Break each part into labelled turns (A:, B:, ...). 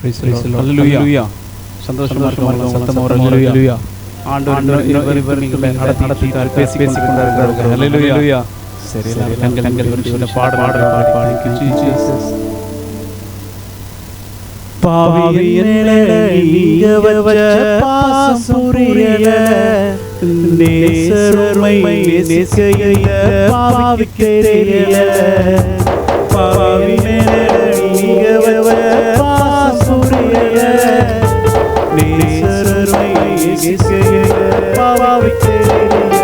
A: ஹல்லேலூயா. சந்தோஷமா இருக்கவங்க சத்தமா ஒரு ஹல்லேலூயா. ஆண்டவர் இவர்களை நடத்திட்டார், பேசிக்கொண்டிருக்கிறார்கள். ஹல்லேலூயா. சரி, கண்கள் சொல்ல பாடல் பாடி ஜீசஸ். பாவியனே நீங்க வச்ச பாசமுரியல நேசருமை நேசிக்கையில பாவிக்கு தெரியல. பாவியனே நீங்க வச்ச பாசமுரியல நேசருமை நேசிக்கையில பாவிக்கு தெரியல.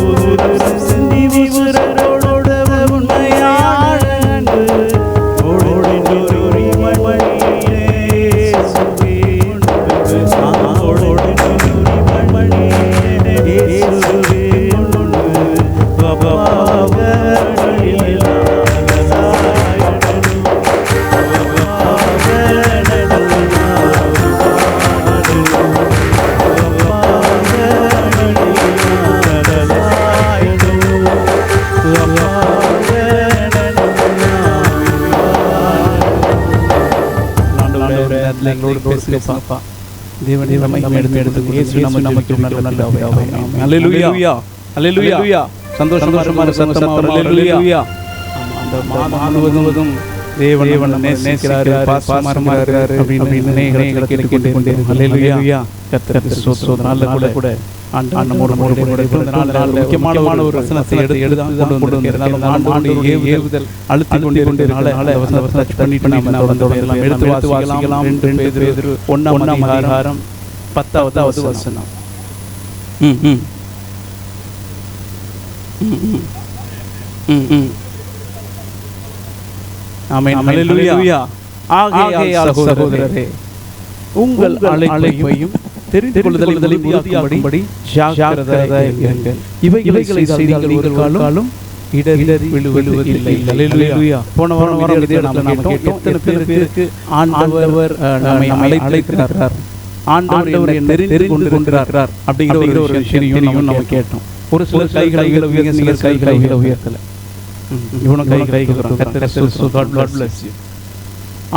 A: ஒரு செந்தி விவரோட உண்மையான அன்பு எங்களோடு பேசுங்கப்பா. தேவனே நம்மை எடுத்து இயேசு நமக்கு நல்ல ஹல்லேலூயா. ஹல்லேலூயா. சந்தோஷமா சத்தமா ஹல்லேலூயா. அந்த மாதம் முழுவதும் தேவன் நேசிக்கிறார், பாசமா இருக்கிறார் அப்படின்னு நேரங்களை கேட்டுக்கொண்டே ஹல்லேலூயா. கர்த்தருக்கு ஸ்தோத்திரம். நல்ல கூட ஆண்டவரோடு முக்கியமான ஒரு வசனத்தை எடுத்து கொண்டு வந்திருக்கிறோம். ஏவுதல் அழுத்தி கொண்டிருக்கிறதுனால வசனத்தை பண்ணிட்டு நாம எடுத்து வாசிக்கலாம். 2 பேதுரு 1ஆம் அதிகாரம் 10வது வசனம். ஆமென். ஹல்லேலூயா. ஆகையால் சகோதரரே, உங்கள் அழைப்பையும் தெரிந்து கொள்ளுதலை உறுதியாக்கும்படி ஜாக்கிரதையாயிருங்கள். இவைகளை செய்தால் நீங்கள் காலும் இடறி விழுவதில்லை. ஹல்லேலூயா. போன வாரம் இதே இடத்துல நாம கேட்டோம், எத்தனை பேருக்கு ஆண்டவர் நம்மை அழைத்திருக்கிறார், ஆண்டவர் என்னை தெரிந்து கொண்டிருக்கிறார் அப்படிங்கிற ஒரு விஷயம் நம்ம கேட்டோம். ஒரு சில கைகளை உயர்த்தி கைகளை உயர்த்தல, இவனும் கைகள்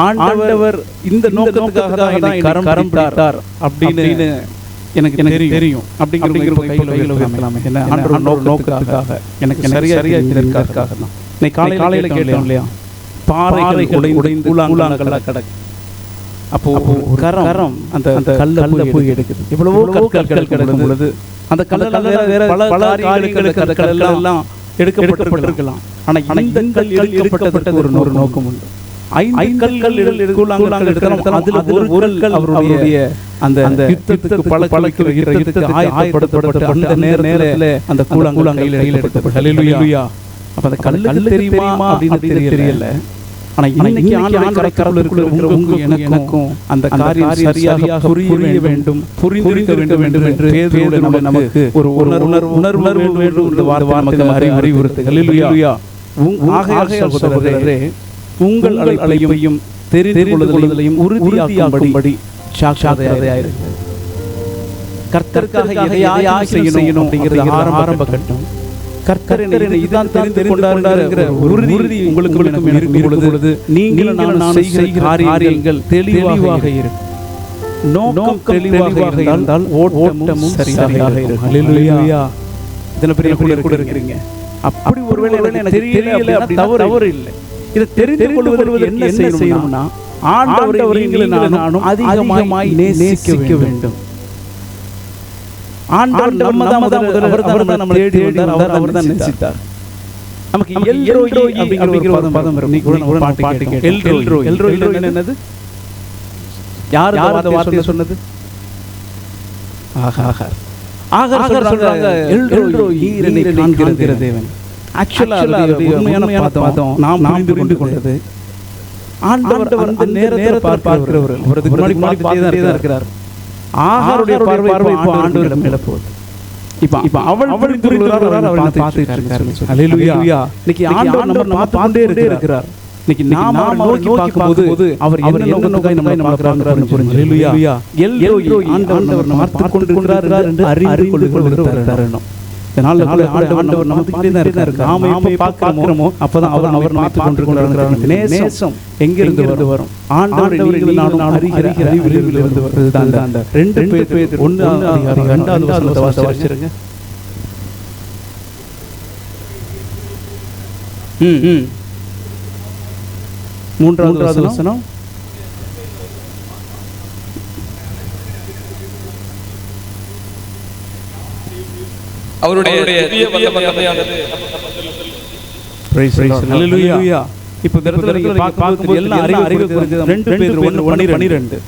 A: ஆண்டவர் இந்த நோக்கத்துக்காக தான் என்னை கரம் பிடித்தார் அப்படின்னு எனக்கு தெரியும். அப்படிங்கிற கைகளை உயர்த்தலாமே. என்ன ஆண்டவர் நோக்கத்துக்காக எனக்கு சரியா இதற்காக தான். இன்னைக்கு காலையில கேட்டோம் இல்லையா, பாறைகள் உடைந்து கூழாங்கல்ல கிடக்கு. அப்போ கரம் அந்த கல்ல போய் எடுக்குது. இவ்வளவோ கற்கள் கிடக்கும் பொழுது அந்த கல்லெல்லாம் வேற பல காரியங்களுக்கு அந்த கற்கள் எல்லாம் எடுக்கப்பட்டிருக்கலாம். ஆனா இந்த கல் எடுக்கப்பட்டது ஒரு நோக்கம் உண்டு. 5 கல்கள் கூழாங்கல் எடுக்கலாம். அதுல ஒரு கல் அவருடைய அந்த யுத்தத்துக்கு பழக்கிற யுத்தத்துக்கு ஆயத்தப்படுத்தப்பட்ட அந்த நேரத்துல அந்த கூழாங்கல் கையில் எடுக்கப்பட்டது. ஹல்லேலூயா. அப்ப அந்த கல்லுக்கு தெரியுமா அப்படின்னு தெரியல. ஆனா இன்னைக்கு ஆண்டவர் கரத்துக்குள்ள இருக்கிற எனக்கும் அந்த காரியம் சரியாக புரிய வேண்டும், புரிந்திருக்க வேண்டும் என்று பேதுரு நமக்கு ஒரு உணர்வு வேண்டும். இந்த வார்த்தை நமக்கு அறிவுறுத்து. ஹல்லேலூயா. ஆகையால் சகோதரரே, உங்கள் அழைப்பையும் தெரிந்து கொள்ளுதலையும் உறுதியாக்கும்படி ஜாக்கிரதையாயிருங்கள். கர்த்தருக்காக எதையாவது செய்யணும் அப்படிங்கிறது ஆரம்ப கட்டம். கர்த்தர் இதான் தெரிந்து கொண்டாருங்கிற உறுதி உங்களுக்கு இருக்கும் பொழுது நீங்கள் நான் செய்கிற காரியங்கள் தெளிவாக இருக்கும். நோக்கம் தெளிவாக இருந்தால் ஓட்டமும் சரியாக இருக்கும். ஹல்லேலூயா. இதனை பெரிய கூட இருக்கிறீங்க. அப்படி ஒருவேளை எனக்கு தெரியல அப்படி தவறு இல்லை. இதை தெரிந்து கொள்வதற்கு என்ன செய்யணும்னா, ஆண்டவரை நீங்களும் நானும் அதிகமாய் நேசிக்க வேண்டும். ஆண்டவர் அவர்தான் நம்மை தேடி வந்தார், அவர்தான் நேசித்தார். நமக்கு எல்ரோய் அப்படிங்கிற ஒரு பதம் வரும். நீ கூட ஒரு பாட்டு கேட்டோம். எல்ரோய் என்னது? யார் அந்த வார்த்தை சொன்னது? ஆகார் சொல்றாங்க, எல்ரோய் என்னை காண்கிற தேவன். ஆக்சுவலா உண்மையான பதம் நாம் புரிந்து கொண்டது, ஆண்டவர் அந்த நேரத்தை பார்க்கிறவர். அவருக்கு முன்னாடி பார்த்துட்டே தான் இருக்கிறார். ஆகாருடைய பார்வை ஆண்டவரிடம் மேல போகுது. இப்ப அவள் புரிந்து கொள்கிறார், அவரை பார்த்துட்டு இருக்காரு. ஹல்லேலூயா. இன்னைக்கு ஆண்டவர் நம்ம பார்த்துட்டே இருக்கிறார். இன்னைக்கு நாம நோக்கி பார்க்கும்போது அவர் என்ன நோக்கத்துக்காக நம்மை பார்க்கிறார்னு புரிஞ்சு. ஹல்லேலூயா. எல்ரோய் ஆண்டவர் பார்த்து கொண்டிருக்கிறார் என்று அறிந்து கொள்ளுகிற தருணம். ஆண்டவர் நமக்கு தான் இருக்காரு. நாம எப்ப பார்க்கிறோமோ அப்பதான் அவர் பார்த்து கொண்டிருக்கிறார். நேசம் எங்கிருந்து வரும்? ஆண்டவர் நானும் அறிகிற அறிவில் இருந்து வருது தான். அந்த 2 பேர் 1 வசனத்தை வாசிச்சிருங்க. மூன்றாவது வசனம்.
B: அவருடைய
A: இப்ப இந்த இடத்துல நீங்க பார்க்கும்போது எல்லாம் அறிவு புரிஞ்சது. 2 பேர் 1:12.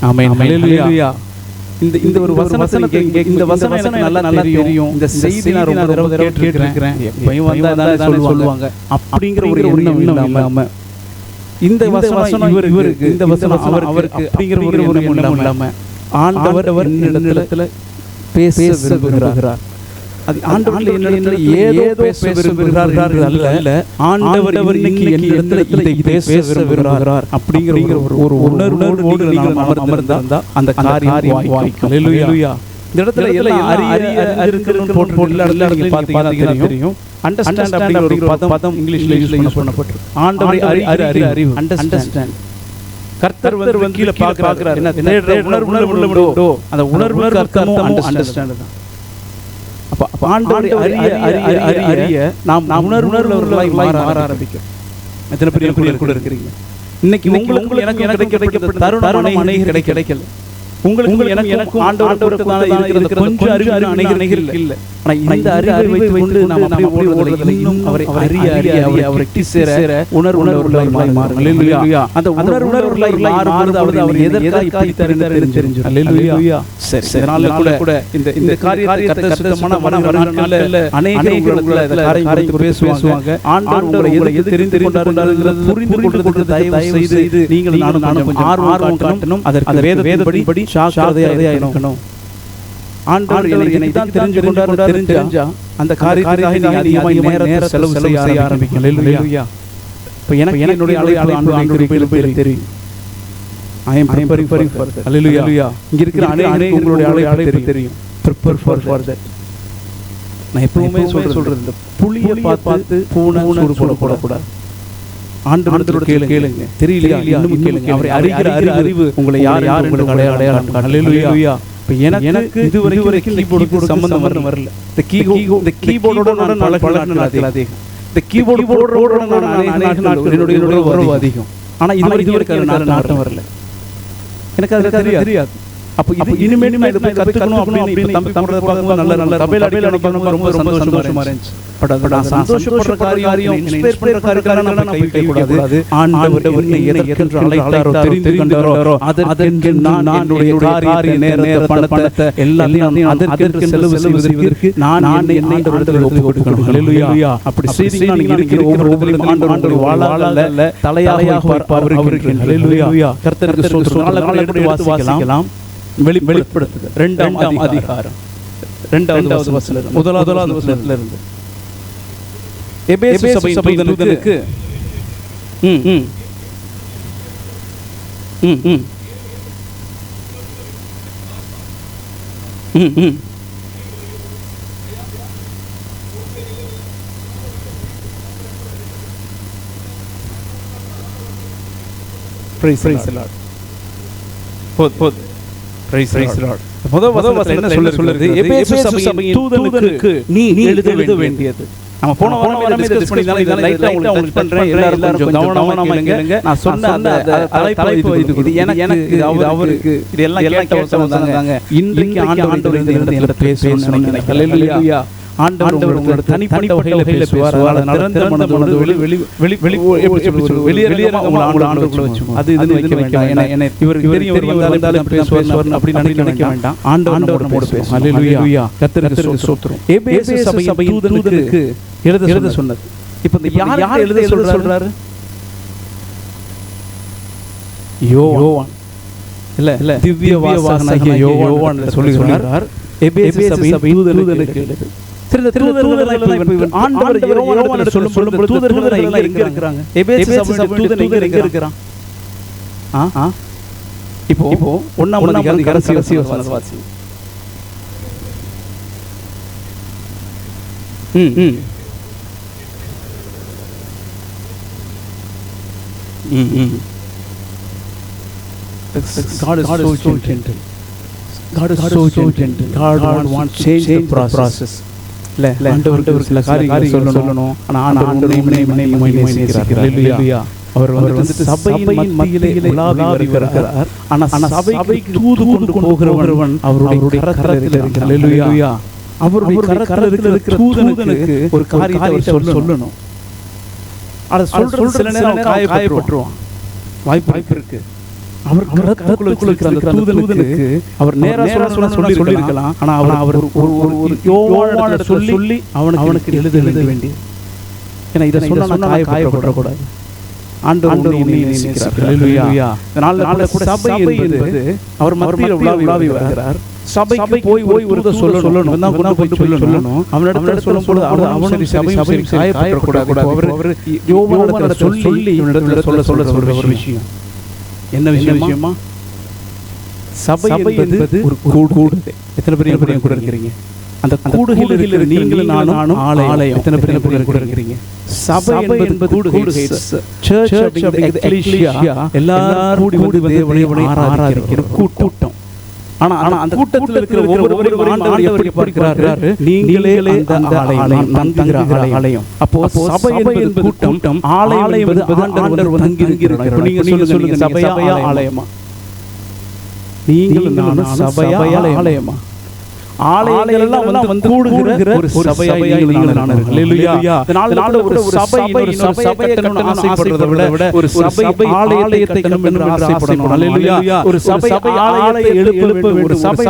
A: ஆமென். ஹல்லேலூயா. இந்த ஒரு வசனத்தை இந்த வசனம் எனக்கு நல்லா தெரியும். இந்த செய்தி நான் ரொம்ப தடவை கேட்டிருக்கிறேன். எப்பவும் வந்தா சொல்லுவாங்க அப்படிங்கிற ஒரு எண்ணம் இல்லாம இந்த வசனம் இவருக்கு இந்த வசனம் அவருக்கு அப்படிங்கிற ஒரு எண்ணம் இல்லாம ஆண்டவர் என்னிடத்துல பேச விரும்புகிறார். அது ஆண்டவர் என்னிடத்துல ஏதோ பேச விரும்புகிறார் அல்ல, ஆண்டவர் இன்னைக்கு என்னிடத்துல இதை பேச விரும்புகிறார் அப்படிங்கிற ஒரு உணர்வோடு நாம் அமர்ந்தா அந்த காரியம் வாய்க்கும். ஹல்லேலூயா. இந்த இடத்துல எல்லாம் அறிந்திருக்கிறன்னு போட்டு நீங்க பாத்தீங்கன்னா தெரியும். அண்டர்ஸ்டாண்ட் அப்படிங்கிற ஒரு பதம் இங்கிலீஷ்ல யூஸ் பண்ணப்பட்டிருக்கு. ஆண்டவரை அறிவு அண்டர்ஸ்டாண்ட். கர்த்தர் வந்து கீழ பார்க்கறாரு. என்ன தேடுற உணர்வு அந்த உணர்வுக்கு அர்த்தம் அண்டர்ஸ்டாண்ட் தான். அப்ப ஆண்டவரை அறிய நாம் உணர்வுள்ளவர்களாய் மாற ஆரம்பிக்கும். எத்தனை பேர் கூட இருக்கிறீங்க? இன்னைக்கு உங்களுக்கு எனக்கு கிடைக்கப்பட்ட தருணம் அநேகர் கிடைக்கல. உங்களுக்கு எனக்கு ஆண்டவருக்குதான இருக்கிற கொஞ்சம் அறிவு அநேகர் இல்ல. ஆனா இந்த அறிவை வைத்துக்கொண்டு நாம் அப்படியே ஓடுறதில்லை. இன்னும் அவரை அறிய அவரை கிட்டி சேர உணர்வுள்ளவர்களாய் மாறும். ஹல்லேலூயா. அந்த உணர்வுள்ளவர்களாய் மாறுறது அவர் எதற்காக தெரிஞ்சு. ஹல்லேலூயா. சரி, இதனால கூட இந்த காரியத்தை கர்த்தர் சுத்தமான வரனால அநேகர் இந்த காரியத்தை பேசுவாங்க. ஆண்டவர் உங்களை எது தெரிந்து கொண்டாருங்கிறது புரிந்து கொள்றதுக்கு தயவு செய்து நீங்கள் நானும் கொஞ்சம் ஆர்வம் காட்டணும். அதற்கு வேதப்படி ஜாக்கிரதையா இருக்கணும். ஆண்டவர் என்னை தான் தெரிஞ்சு கொண்டாரு தெரிஞ்சா அந்த காரியத்துக்காக நீங்க அதிகமாக நேரத்தை செலவு செய்ய ஆரம்பிக்கும். ஹல்லேலூயா. இப்ப எனக்கு என்னுடைய அழைப்பு ஆண்டவருடைய தெரியும். I am preparing for that. ஹல்லேலூயா. இங்க இருக்கிற அநேக உங்களுடைய அழைப்பு தெரியும். prepare for that. நான் எப்பவுமே சொல்றது இந்த புளியை பார்த்து பூனை சூடு போடக்கூடாது. ஆண்டவரோட கேளுங்க. தெரியலையா இன்னும் கேளுங்க. அவரை அறிகிற அறிவு உங்களை யார் உங்களுக்கு அடையாளம். ஹல்லேலூயா. எனக்கு இதுவரைக்கும் கீபோர்டுக்கு சம்பந்தம் வரல. இந்த கீபோர்டோட நான் பழகினது அதிகம். இந்த கீபோர்டு போடுறதோட நான் என்னுடைய உறவு அதிகம். ஆனா இதுவரைக்கும் நாட்டம் வரல. எனக்கு அது தெரியாது. அப்ப இனிமேல் நான் இதை கத்துக்கணும் அப்படின்னு தமிழை பார்க்கும்போது நல்ல தபையில் அடிக்கணும் ரொம்ப சந்தோஷமா இருந்துச்சு. நான் சந்தோஷப்படுற காரியம் இன்ஸ்பயர் பண்ற காரியம் நான் கைவிடக்கூடாது. ஆண்டவர் என்னை எதற்கென்று அழைத்தாரோ தெரிந்து கொண்டாரோ அதற்கு நான் என்னுடைய காரிய நேர பணத்தை எல்லாத்தையும் அதற்கு செலவு செய்வதற்கு நான் என்னை ஆண்டவரிடத்தில் ஒப்புக் கொடுக்கணும். ஹல்லேலூயா. அப்படி செய்தீங்கன்னா நீங்க இருக்கிற ஒவ்வொரு ஆண்டவர் வாழால தலையாக அவருக்கு. ஹல்லேலூயா. கர்த்தருக்கு ஸ்தோத்திரம். நாளை வாசிக்கலாம். வெளிப்படுத்துக 2ஆம் அதிகாரம் 2வது வசனம் 1வது வசனத்துல இருந்து எபேசு சபையின் தூதனுக்கு praise the Lord. போது praise the Lord. முதல் வசனம் என்ன சொல்லுது? எபேசு சபையின் தூதனுக்கு நீ எழுத வேண்டியது. நம்ம போன வாரமே டிஸ்கஸ் பண்ணினால இத லைட்டா உங்களுக்கு பண்றேன். எல்லாரும் கொஞ்சம் கவனமா கேளுங்க. நான் சொன்ன அந்த தலைப்பு இது எனக்கு அவருக்கு இதெல்லாம் கேட்ட வந்தாங்க. இன்றைக்கு ஆண்டவர் இந்த இடத்துல பேசணும்னு நினைக்கிறேன். ஹல்லேலூயா. ஆண்டவர் உங்களோட தனிப்பட்ட வகையில பேசுவார். அதனால திறந்த மனது வெளியே உங்களை ஆண்டவருக்குள்ள வச்சுக்கோங்க. அது இது வைக்க வேண்டாம். ஏன்னா இவருக்கு தெரியும் வந்தாலும் பேசுவார் அப்படி நினைக்க வேண்டாம். ஆண்டவர் நம்மோட பேசும். ஹல்லேலூயா. கர்த்தருக்கு ஸ்தோத்திரம். எபேசு சபையின் தூதனுக்கு எழுத சொன்னது. இப்போ இந்த யார் எழுத சொல்றாரு? யோவான். இல்ல திவ்ய வாசகனாகிய யோவான் சொல்லுகிறார். எபேசு சபையின் தூதனுக்கு எழுது. சில தூதர்கள் ஆண்டவர் யோவானிடம் சொல்லும் தூதர்கள் எங்க இருக்கிறாங்க? எபேசு சபையுடைய தூதன் எங்க இருக்கிறான்? இப்போ 1ஆம் அதிகாரம் கடைசி வசனத்தை வாசி. God is so gentle. God is so gentle. God wants to change the process. ஆண்டவர் சில காரியங்களை சொல்லணும். ஆனா ஆண்டவர் நம்மை நேசிக்கிறார். ஹல்லேலூயா. அவர் வந்து சபையின் மத்தியிலே உலாவி வருகிறார். ஆனா சபைக்கு தூது கொண்டு போகிறவன் அவருடைய கரத்தில் இருக்கிறார். ஹல்லேலூயா. அவருடைய கரத்தில் இருக்கிற தூதனுக்கு ஒரு காரியத்தை சொல்லணும். அத சொல்ற சில நேரம் காயப்பட்டுருவான். வாய்ப்பு இருக்கு. அவர் கரத்துக்குள்ள இருக்கிற அந்த தூதனுக்கு அவர் நேரா சொல்லி இருக்கலாம். ஆனா அவர் ஒரு யோவானிடம் சொல்லி அவனுக்கு எழுத வேண்டியது. ஏன்னா இதை சொன்னா காயப்பட கூடாது. ஆண்டவர் உன்னை நேசிக்கிறார். ஹல்லேலூயா. அதனால கூட சபை என்பது அவர் மத்தியில உலாவி வருகிறார். சபைக்கு போய் ஒரு சொல்லணும். தான் கொண்டு போய் சொல்லணும். அவனிடத்துல சொல்லும்போது அவனும் சபையும் காயப்பட கூடாது. அவர் யோவானிடம் சொல்லி இவனிடத்துல சொல்ற ஒரு விஷயம். என்ன விஷயமா? சபை என்பது ஒரு கூடு. எத்தனை பேர் கூட இருக்கிறீங்க? அந்த கூடுகளில் நீங்களும் நானும் ஆலயம். எத்தனை பேர் கூட இருக்கிறீங்க? சபை என்பது கூடு. சர்ச் அப்படிங்கிறது எக்லீசியா. எல்லாரும் கூடி தேவனை ஆராதிக்கிற கூட்டம். ஆனா அந்த கூட்டத்தில் இருக்கிற ஒவ்வொருவரும் ஆண்டவர் எப்படி பார்க்கிறார்? நீங்களே அந்த ஆலயம், தங்குகிற ஆலயம். அப்போ சபை என்பது கூட்டம், ஆலயம் என்பது ஆண்டவர் தங்கி இருக்கிறார். இப்போ நீங்க சொல்லுங்க, சபையா ஆலயமா? நீங்கள் நானும் சபையா ஆலயமா? ஆலயங்கள் எல்லாம் வந்து கூடுகிற ஒரு சபையை நீங்கள் நானும். ஹல்லேலூயா. அதனால ஒரு சபையை கட்டணும்னு ஆசைப்படுறதை விட ஒரு சபை ஆலயத்தை கட்டணும் என்று ஆசைப்படணும். ஹல்லேலூயா. ஒரு சபை ஆலயத்தை எழுப்ப வேண்டும். ஒரு சபை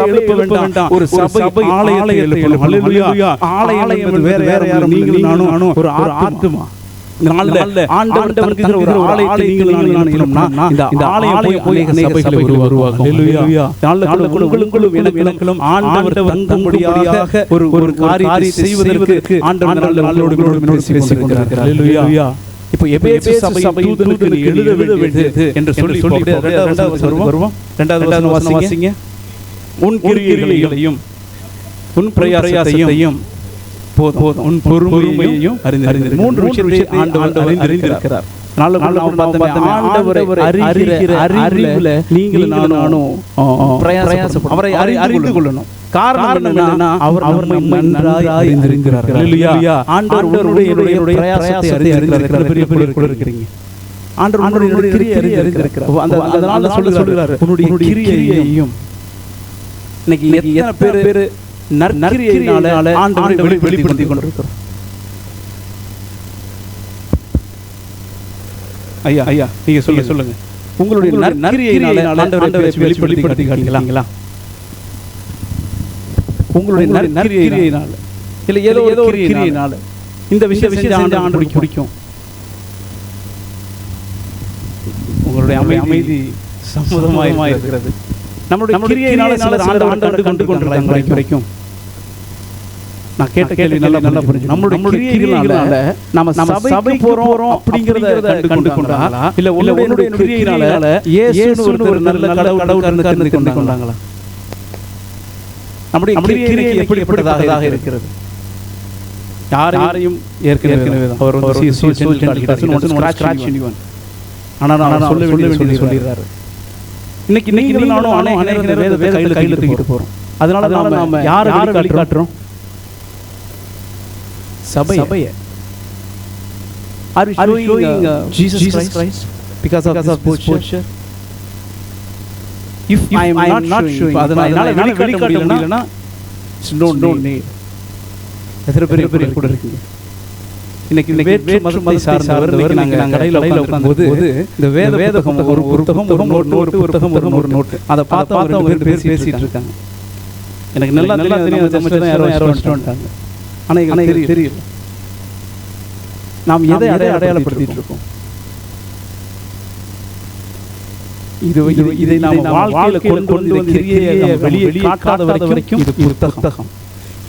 A: எழுப்ப வேண்டாம். ஒரு சபை ஆலயத்தை எழுப்பணும். ஹல்லேலூயா. ஆலயம் என்பது வேற யாரும் நீங்களும் நானும் ஒரு ஆத்மா. ஆண்டவர் தங்குகிற ஒரு ஆலயத்தை நீங்களும் நானும் இந்த ஆலயம் போய் அநேக சபைகள் உருவாகும். ஹல்லேலூயா. உங்களுக்குள்ளும் எனக்குள்ளும் ஆண்டவர் தங்கும்படியாக ஒரு காரியத்தை செய்வதற்கு ஆண்டவர் நல்லோடு பேசிக்கொண்டிருக்கிறார். ஹல்லேலூயா. இப்போ எபேசு சபை தூதனுக்கு எழுத வேண்டியது என்று சொல்லிட்டு இரண்டாவது வசனம் வாசிங்க. உன் கிரியைகளையும் உன் பிரயாசத்தையும் போதும், உன் பொறுமையையும் அறிந்து. மூன்று விஷயத்தை ஆண்டவர் அறிந்திருக்கிறார். ஆண்டவரை அறிகிற நீங்களும் நானும் பிரயாசப்படும். அவரை அறிந்து கொள்ளணும். காரணம் என்னன்னா அவர் நம்மை நன்றாய் அறிந்திருக்கிறார். ஹல்லேலூயா. ஆண்டவர் உங்களுடைய பிரயாசத்தை அறிந்திருக்கிறார். பெரிய கூட இருக்கிறீங்க. ஆண்டவர் உங்களுடைய கிரியை அறிந்திருக்கிறார். அதனால சொல்லுகிறார், உன்னுடைய கிரியையையும். இன்னைக்கு எத்தனை பேர் நற்கிரியையினால ஆண்டவரை வெளிப்படுத்திக் கொண்டிருக்கிறோம். ஐயா நீங்க சொல்லுங்க, உங்களுடைய நற்கிரியையினால ஆண்டவரை வெளிப்படுத்தி காட்டுங்களா? உங்களுடைய நற்கிரியையினால இல்ல ஏதோ ஒரு கிரியையினால இந்த விஷயத்தை ஆண்டவருக்கு பிடிக்கும். உங்களுடைய அமைதி சம்மதமாய் இருக்கிறது. நம்முடைய கிரியையினால சிலர் ஆண்டவரை கண்டு கொண்டிருக்கிறாங்க வரைக்கும். நான் கேட்ட கேள்வி நல்லா புரிஞ்சு. நம்முடைய கிரியையினால நம்ம சபை போறோம் அப்படிங்கறத கண்டு கொண்டாங்களா? இல்ல உங்களுடைய கிரியையினால இயேசுன்னு ஒரு நல்ல கடவுள் கண்டு கொண்டாங்களா? நம்முடைய கிரியை எப்படிப்பட்டதாக இருக்கிறது? யாரையும் ஏற்கனவே அவர் சொல்லிடுறாரு. இன்னைக்கு நானும் அநேக வேதத்தை கையில் தூக்கிட்டு போறோம். அதனால நாம யாரை காட்டுறோம்? சபையை. Are you showing Jesus Christ because of this posture? If I am not showing, அதனால வெளிக்காட்ட முடியலனா no need. எத்தனை பேர் கூட இருக்கீங்க? இன்னைக்கு வேற்று மதத்தை சார்ந்தவர் நாங்க கடையில உட்கார்ந்தபோது இந்த வேத புத்தகம் ஒரு புத்தகம் ஒரு புத்தகம் ஒரு நோட் அதை பார்த்து அவங்க பேசிட்டு இருக்காங்க. எனக்கு நல்லா தெரியும் யாரோ வந்துட்டாங்க. ஆனா எனக்கு தெரியல நாம் எதை அடையாளப்படுத்திட்டு இருக்கோம். இதை நாம் வாழ்க்கையில கொண்டு வந்து வெளியே காட்டாத வரைக்கும் இது புத்தகம்.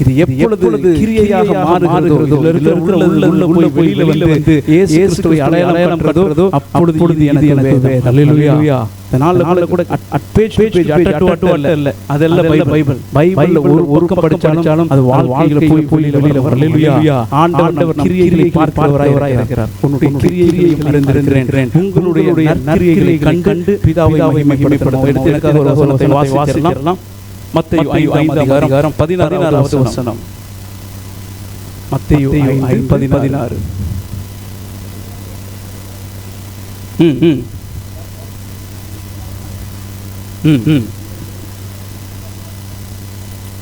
A: இது எப்பொழுது கிரியையாக மாறுகிறதோ, உள்ள போய் வெளியில வந்து இயேசு கிறிஸ்துவை அடையாளம் பண்றதோ அப்பொழுது எனக்கு வேதம். ஹல்லேலூயா. நாள்ல கூட பேஜ் இல்ல, அதெல்லாம் பைபிள்ல ஒரு படிச்சாலும் அது வாழ்க்கையில போய் வெளியில வரும். ஹல்லேலூயா. ஆண்டவர் கிரியைகளை பார்க்கிறவராய் இருக்கிறார். உன்னுடைய கிரியைகளை அறிந்திருக்கிறேன், உங்களுடைய நற்கிரியைகளை கண்டு பிதாவை மகிமைப்படுத்தும். எடுத்துக்காக ஒரு வசனத்தை வாசிக்கலாம். மத்தேயு 5:16 16வது வசனம். மத்தேயு 5:16.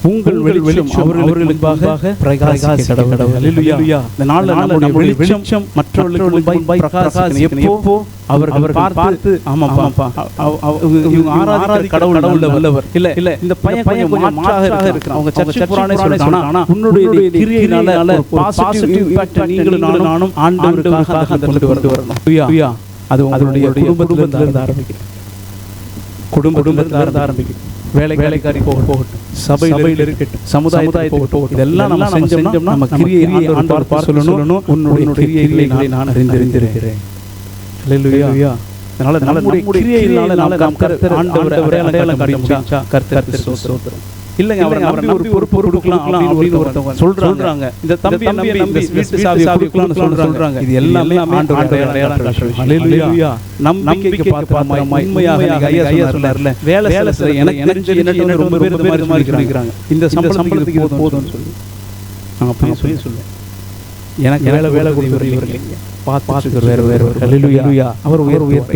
A: உங்கள் வெளிச்சம் அவர்களுக்கு முன்பாக பிரகாசிக்க கடவுள். ஹல்லேலூயா. இந்த நாள்ல நம்முடைய வெளிச்சம் மற்றவர்களுக்கு முன்பாக பிரகாசிக்கணும். எப்போ அவர்கள் பார்த்து ஆமாப்பா இவங்க ஆராதிக்கிற கடவுள் நல்லவர். இல்ல இந்த பையன் கொஞ்சம் மாற்றாக இருக்கிறான், அவங்க சர்ச்சை புராணே சொல்றாங்க. ஆனா உன்னுடைய கிரியையினால பாசிட்டிவ் இம்பாக்ட் நீங்களும் நானும் ஆண்டவருக்காக அந்த கொண்டு வரணும். ஹல்லேலூயா. அது உங்களுடைய குடும்பத்துல இருந்து ஆரம்பிக்கும். குடும்பத்துல இருந்து ஆரம்பிக்கும். வேலைக்காரி போகட்டும், சபையில் இருக்கட்டும், சமுதாயத்தில் போகட்டும், இதெல்லாம் நம்ம செஞ்சோம்னா நம்ம கிரியையை ஆண்டவர் பார்த்து சொல்லணும், உன்னுடைய கிரியைகளை நான் அறிந்திருக்கிறேன். ஹல்லேலூயா. அதனால நம்முடைய கிரியையினால நாம் கர்த்தர் ஆண்டவரை அடையாளம் காண்பிச்சா கர்த்தர் ஸ்தோத்திரம். இல்லங்க அவரை நம்பி ஒரு பொறுப்பு கொடுக்கலாம் அப்படின்னு ஒருத்தவங்க சொல்றாங்க. இந்த தம்பியை நம்பி வீட்டு சாவியை கொடுக்கலாம்னு சொல்றாங்க. இது எல்லாமே ஆண்டவருடைய அடையாளம் காட்டுறது. ஹல்லேலூயா. நம்பிக்கைக்கு பாத்திரமாய் உண்மையாக ஐயா சொன்னார்ல, வேலை செய்ய எனக்கு தெரிஞ்சு ரொம்ப பேர் இந்த மாதிரி சொல்லிக்கிறாங்க. இந்த சம்பளத்துக்கு போதும்னு சொல்லி நாங்கள் போய் சொல்லுவேன். எனக்கு வேலை கொடுக்குறவர்கள் பார்த்து வேறு. ஹல்லேலூயா. அவர்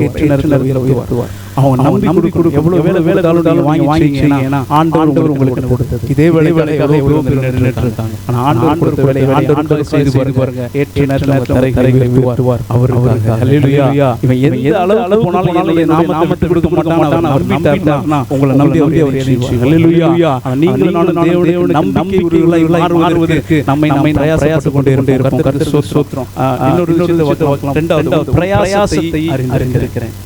A: ஏற்ற நேரத்தில் உயர்த்துவார். அவங்க நம்பி கொடுக்கும். எவ்வளவு வேலை தாளும் வாங்கிச்சீங்கன்னா ஆண்டவர் உங்களுக்கு கொடுத்தது. இதே வேலை எவ்வளவு இருக்காங்க. ஆனால் ஆண்டவர் கொடுத்த வேலை ஆண்டவர் செய்து பாருங்க. ஏற்ற நேரத்தில் தரைகளை உயர்த்துவார் அவருக்கு. ஹல்லேலூயா. இவன் எந்த அளவு போனாலும் நாமத்தை கொடுக்க மாட்டான். அவர் நம்பிட்டார்னா உங்களை நம்பி அவர் ஏறிடுச்சு. ஹல்லேலூயா. நீங்களும் நானும் தேவனுடைய நம்பிக்கையுள்ளவர்களாய் மாறுவதற்கு நம்மை பிரயாசப்பட்டு கொண்டே இருப்போம். கர்த்தர் ஸ்தோத்திரம். இன்னொரு விஷயத்தை பார்க்கலாம். இரண்டாவது பிரயாசத்தை அறிந்திருக்கிறேன்.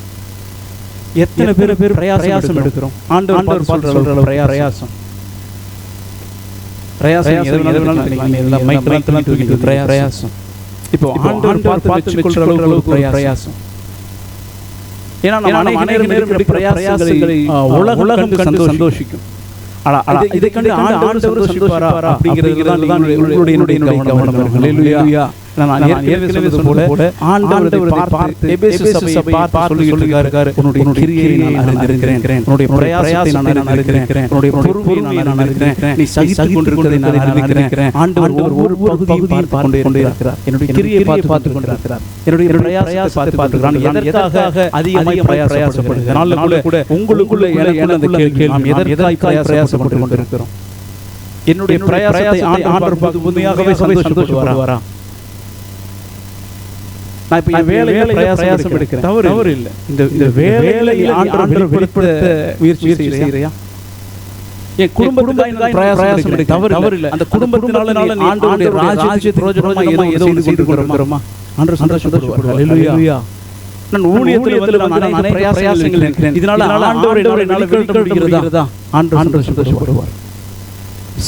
A: எத்தனை பேர் பிரயாசம் எடுக்கிறோம்? ஆண்டவர் சொல்ற பிரயாசம் பிரயாசம். இப்போ ஆண்டவர் பார்த்து வச்சுக்கொள்ற அளவுக்கு பிரயாசம். ஏன்னா நம்ம அனைவரும் பிரயாசங்களை உலகம் கண்டு சந்தோஷிக்கும். இதை கண்டு ஆண்டவர் சந்தோஷிப்பாரா அப்படிங்கிறது தான் உங்களுடைய கவனம். ஹல்லேலூயா. நான் ஏற்கனவே சொன்னது போல ஆண்டவரை பார்த்து எபேசு சபையை பார்த்து சொல்லியிருக்காரு, உன்னுடைய கிரியையை நான் அறிந்திருக்கிறேன், உன்னுடைய பிரயாசத்தை நான் அறிந்திருக்கிறேன், உன்னுடைய பொறுப்பை நான் அறிந்திருக்கிறேன், நீ சகித்துக் கொண்டிருக்கிறதை நான் அறிந்திருக்கிறேன். ஆண்டவர் ஒரு பகுதியை பார்த்து கொண்டே இருக்கிறார், என்னுடைய கிரியை பார்த்து கொண்டிருக்கிறார், என்னுடைய பிரயாசத்தை பார்த்துக்கிறான். எதற்காக அதிகமாக பிரயாசப்படுகிறது? நாள் கூட உங்களுக்குள்ள அந்த கேள்வி, நாம் எதற்காக பிரயாசப்பட்டு கொண்டிருக்கிறோம்? என்னுடைய பிரயாசத்தை ஆண்டவர் பார்த்து உண்மையாகவே சந்தோஷப்படுவாரா? நான் இப்ப வேலையில பிரயாசம் எடுக்கிறேன், தவறு இல்லை. இந்த வேலையில ஆண்டவர் வெளிப்படுத்த முயற்சி செய்யறியா? என் குடும்பத்துக்காக பிரயாசம் எடுக்க தவறு இல்லை. அந்த குடும்பத்தினால நீ ஆண்டவருடைய ராஜ்யத்தை பிரயோஜனமா ஏதோ செய்து கொண்டிருக்கிறோமா? ஆண்டவர் சந்தோஷப்படுவார். ஹல்லேலூயா. நான் ஊழியத்தில் நான் பிரயாசங்கள் இருக்கிறேன், இதனால ஆண்டவர் என்னால வெளிப்படுத்த முடிகிறதா? ஆண்டவர் சந்தோஷப்படுவார்.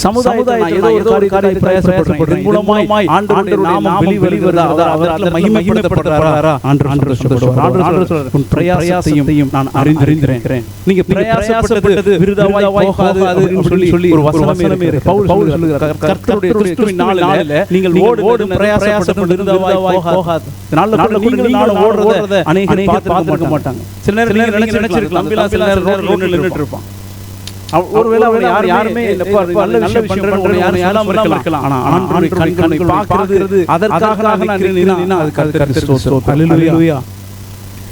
A: சமுதாயத்தில் ஏதோ ஒரு காரியத்தை பிரயாசப்படுறேன் மூலமாய் ஆண்டவருடைய நாமம் வெளிவருகிறதா? அவரால் மகிமைப்படுத்தப்படுறாரா? ஆண்டவர் சந்தோஷப்படுவார். உன் பிரயாசத்தையும் நான் அறிந்திருக்கிறேன். நீங்க பிரயாசப்பட்டது விருதாவாய் போகாது அப்படின்னு சொல்லி ஒரு வசனமே இருக்கு. பவுல் சொல்லுகிறார், கர்த்தருடைய கிறிஸ்துவின் நாளிலே நீங்கள் ஓடும் பிரயாசப்பட்டு விருதாவாய் போகாது. இதனால நீங்களும் நானும் ஓடுறத அநேகர் பார்த்திருக்க மாட்டாங்க. சில நேரம் நீங்க நினைச்சிருக்கலாம், ரோட்ல நின்னுட்டு இருப்பான், ஒருவேளை அவர் யாருமே நல்ல விஷயம் பண்றேன்னு இருக்கலாம். ஆனா ஆண்டவருடைய கண்களை பார்க்கிறது, அதற்காக நான் நிக்கிறேன்னா அது கர்த்தருக்கு ஸ்தோத்திரம். ஹல்லேலூயா.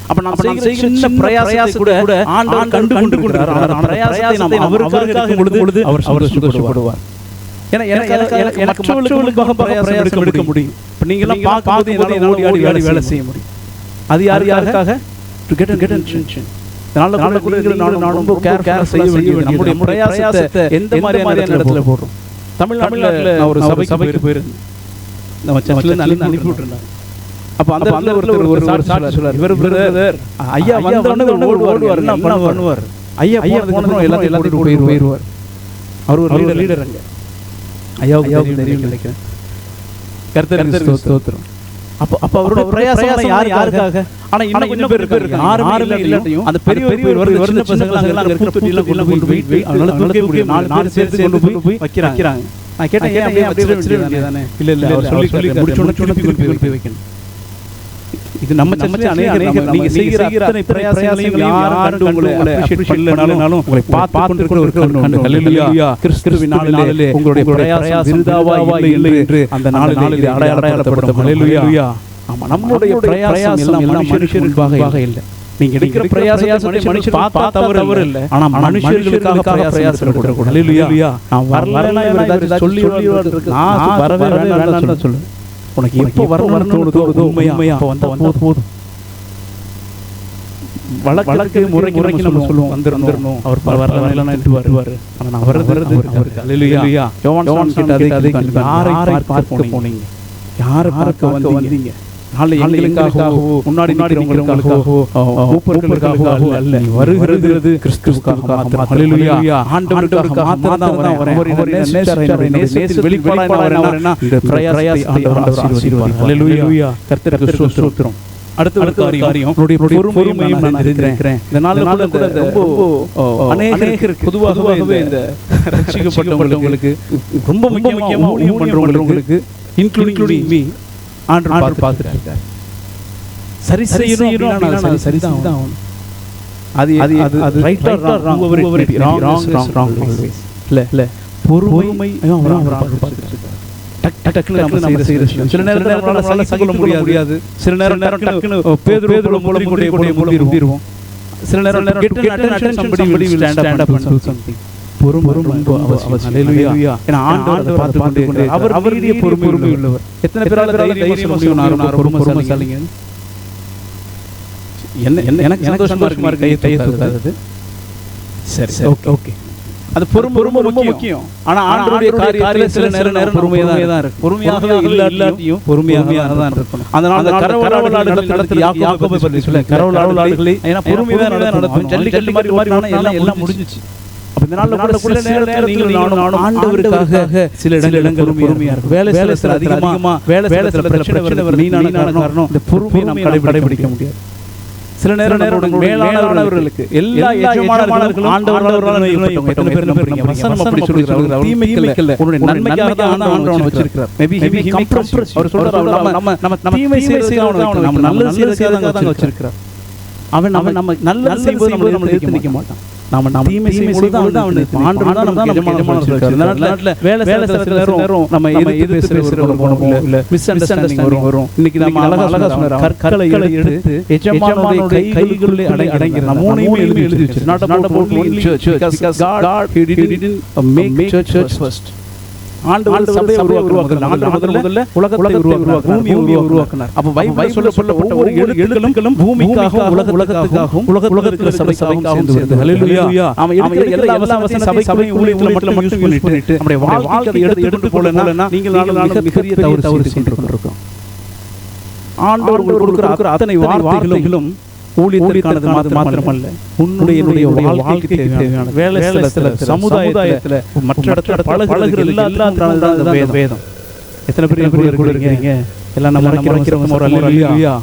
A: அப்ப நாம் செய்கிற சின்ன பிரயாசத்தை கூட ஆண்டவர் கண்டு கொண்டிருக்கிறார். அந்த பிரயாசத்தை நாம் அவருக்காக பொழுது அவர் சந்தோஷப்படுவார். ஏன்னா எனக்கு மற்றவர்களுக்காக பிரயாசம் எடுக்க முடியும். இப்ப நீங்க எல்லாம் பார்க்கும்போது என்னால ஓடி ஆடி வேலை செய்ய முடியும். அது யாருக்காக? To get attention. அதனால கூட நான் ரொம்ப கேர் செய்ய வேண்டியது. நம்முடைய பிரயாசத்தை எந்த மாதிரியான இடத்துல போடுறோம்? தமிழ்நாட்டுல நான் ஒரு சபைக்கு போயிருந்தேன், நம்ம சர்ச்சில் இருந்து அனுப்பி விட்டுருந்தாங்க. அப்ப அந்த ஒரு சாட்சி சொல்றாரு, இவர் பிரதர் ஐயா வந்த உடனே ஓடுவார், என்ன பண்ணுவார்? ஐயா போனதுக்கு எல்லாத்தையும் போயிடுவார். அவர் ஒரு லீடர் அங்க. ஐயாவுக்கு தெரியும் நினைக்கிறேன். கர்த்தருக்கு ஸ்தோத்திரம். அப்ப அவருடைய பிரயாசம் யாருக்காக? ஆனா இன்னும் கொஞ்சம் பேர் இருக்காங்க, யாருமே இல்லாட்டியும் அந்த பெரிய வருது சின்ன பசங்க அங்க இருக்கிற பெட்டியில கொண்டு போய் அதனால தூக்கி முடியும், 4 சேர்த்து கொண்டு போய் வைக்கிறாங்க. நான் கேட்டேன், ஏன் அப்படியே வச்சிர வேண்டியதானே? இல்ல அவர் சொல்லி முடிச்சோன்னு போய் வைக்கணும். இது நம்ம சர்ச்சில் அநேக நீங்க செய்கிற அத்தனை பிரயாசங்களையும் யாரும் உங்களை அப்ரிஷியேட் பண்ணலனாலும் உங்களை பார்த்து கொண்டு இருக்கிற ஒரு கண்ணு. ஹல்லேலூயா. கிறிஸ்துவின் நாளிலே உங்களுடைய பிரயாசம் விருதாவா இல்லை என்று அந்த நாளிலே அடையாளப்படுத்தப்படும். ஹல்லேலூயா. ஆமா, நம்மளுடைய பிரயாசம் எல்லாம் மனுஷர்களுக்காக இல்லை. நீங்க எடுக்கிற பிரயாசம் மனுஷர் பார்த்தா தவறு இல்லை, ஆனா மனுஷர்களுக்காக பிரயாசம் கொடுக்கணும். ஹல்லேலூயா. நான் வரலன்னா இவர் சொல்லி நான் வரவே வேண்டாம்னு சொல்லு. உனக்கு எப்போ வரணும்னு தோணுதோ உண்மையா அப்போ வந்தா போதும். வழக்கு முறைக்கு நம்ம சொல்லுவோம் வந்துடணும், அவர் வரலன்னு வருவார். ஆனால் நான் வருது அவருக்கு. ஹல்லேலூயா. யோவான் கிட்ட அதை யாரை பார்க்க போனீங்க, யாரை பார்க்க வந்தீங்க? நாளை எங்களுக்காகவோ முன்னாடி நிற்கிறவங்களுக்காகவோ மூப்பர்களுக்காகவோ அல்ல, வருகிறது கிறிஸ்துவுக்காக மாத்திரம். ஹல்லேலூயா. ஆண்டவருக்காக மாத்திரம் தான் வரேன். அவருடைய நேசத்தின் வெளிப்பாடாக வரேன்னா இந்த பிரயாசத்தை ஆண்டவர் ஆசீர்வதிப்பார். ஹல்லேலூயா. கர்த்தருக்கு ஸ்தோத்திரம். அடுத்த காரியம் பொறுமையும் நான் தெரிந்திருக்கிறேன். இந்த நாள்ல கூட ரொம்ப அநேகருக்கு பொதுவாகவே இந்த ரட்சிக்கப்பட்டவங்களுக்கு ரொம்ப முக்கியமா ஊழியம் பண்றவங்களுக்கு இன்க்ளூடிங் மீ ஆண்டவர் பார்த்துட்டு இருக்கார். சரி செய்யணும் அப்படின்னா சரிதான் ஆகணும். அது right or wrong, wrong always. இல்ல பொறுமை அவர் பார்த்துட்டு இருக்கார். டக்குன்னு நம்ம செய்யற சில நேரம் நம்மளால சகிக்க முடியாது. சில நேரம் டக்குன்னு பேதுரு மூலம் மூடிடுவோம். சில நேரம் get an attention, somebody will stand up and do something. பொறுமை ரொம்ப அவசியம். ஹல்லேலூயா. ஏன்னா ஆண்டவர் பார்த்து கொண்டே அவர் மீறிய பொறுமை உள்ளவர். எத்தனை பேரால தைரியமா முடியும் நான் பொறுமைசாலிங்க? எனக்கு சந்தோஷமா இருக்கு கையை தூக்காதது. சரி ஓகே. அது பொறுமை ரொம்ப முக்கியம். ஆனா ஆண்டவருடைய காரியத்துல சில நேரம் பொறுமையா தான் இருக்கு. பொறுமையாக இல்லாட்டியும் பொறுமையாக தான் இருக்கணும். அதனால கரவலாடு நடத்துறது யாக்கோபை பற்றி சொல்ல, கரவலாடுகளை ஏன்னா பொறுமையா நடத்தும். ஜல்லிக்கட்டு மாதிரி ஓடினா எல்லாம் முடிஞ்சிச்சு. அப்ப இந்த நாள்ல கூட சில நேரம் நீங்களும் நானும் ஆண்டவருக்காக சில இடங்கள் பொறுமையா இருக்கும். வேலை சில அதிகமா வேலை சில பிரச்சனை வருது. நீனான காரணம் இந்த பொறுமையை நாம் கடைபிடிக்க முடியாது. சில நேரம் மேலானவர்களுக்கு எல்லா எஜமானர்களும் ஆண்டவரால் நியமிக்கப்பட்டவங்க. எத்தனை பேர் நம்புறீங்க? வசனம் அப்படி சொல்லுகிறார். தீமைக்கல்ல உன்னுடைய நன்மைக்காக தான் ஆண்டவர் வச்சிருக்கிறார். Maybe he compressed. அவர் சொல்றாரு நம்ம தீமை செய்யறதுக்கு நம்ம நல்லது செய்யறதுக்காக தான் வச்சிருக்கிறார். அவன் நம்ம நல்லது செய்யும்போது நம்ம எதிர்த்து நிக்க மாட்டான். நாம தீமை செய்யும்போது தான் அவனுக்கு ஆண்டவர் தான் நம்ம எஜமானனா வச்சிருக்கார். இந்த நாட்ல வேலை சில நேரம் நம்ம எதிர்த்து பேசுறவங்க போனோம், இல்ல மிஸ் அண்டர்ஸ்டாண்டிங் வரும். இன்னைக்கு நம்ம அழகா சொன்னார், கற்களை எடுத்து எஜமானுடைய கைகளிலே அடங்கி நம்ம மூணையுமே எழுதி வச்சிருக்கோம். not about only church because God he didn't make church first. ஆண்டவர் சபையை உருவாக்குனார். ஆண்டவர் முதல்ல உலகத்தை உருவாக்குனார், பூமியை உருவாக்குனார். அப்ப பைபிள் சொல்லப்பட்ட ஒவ்வொரு எழுத்துக்களும் பூமிக்காகவும் உலகத்துக்காகவும் உலகத்துல சபைக்காகவும் சேர்ந்து. ஹல்லேலூயா. நாம எடுக்கிற எல்லா வசனத்தை சபை ஊழியத்துல மட்டும் யூஸ் பண்ணிட்டு நம்முடைய வாழ்க்கையை எடுத்து போலனா நீங்கள் நாளும் மிகப்பெரிய தவறு செஞ்சு கொண்டிருக்கோம். ஆண்டவர் உங்களுக்கு கொடுக்கிற அத்தனை வார்த்தைகளும் ஊழியத்திற்கானது மாத்திரமல்ல, உன்னுடைய வாழ்க்கைக்கு தேவையான வேலை ஸ்தலத்துல, சமுதாயத்துல, மற்ற இடத்துல பழகுற எல்லாத்துக்கானது வேதம். எத்தனை பேர் கூட இருக்கீங்க? எல்லாம் நம்ம நினைக்கிறோம் ஒரு ஹல்லேலூயா.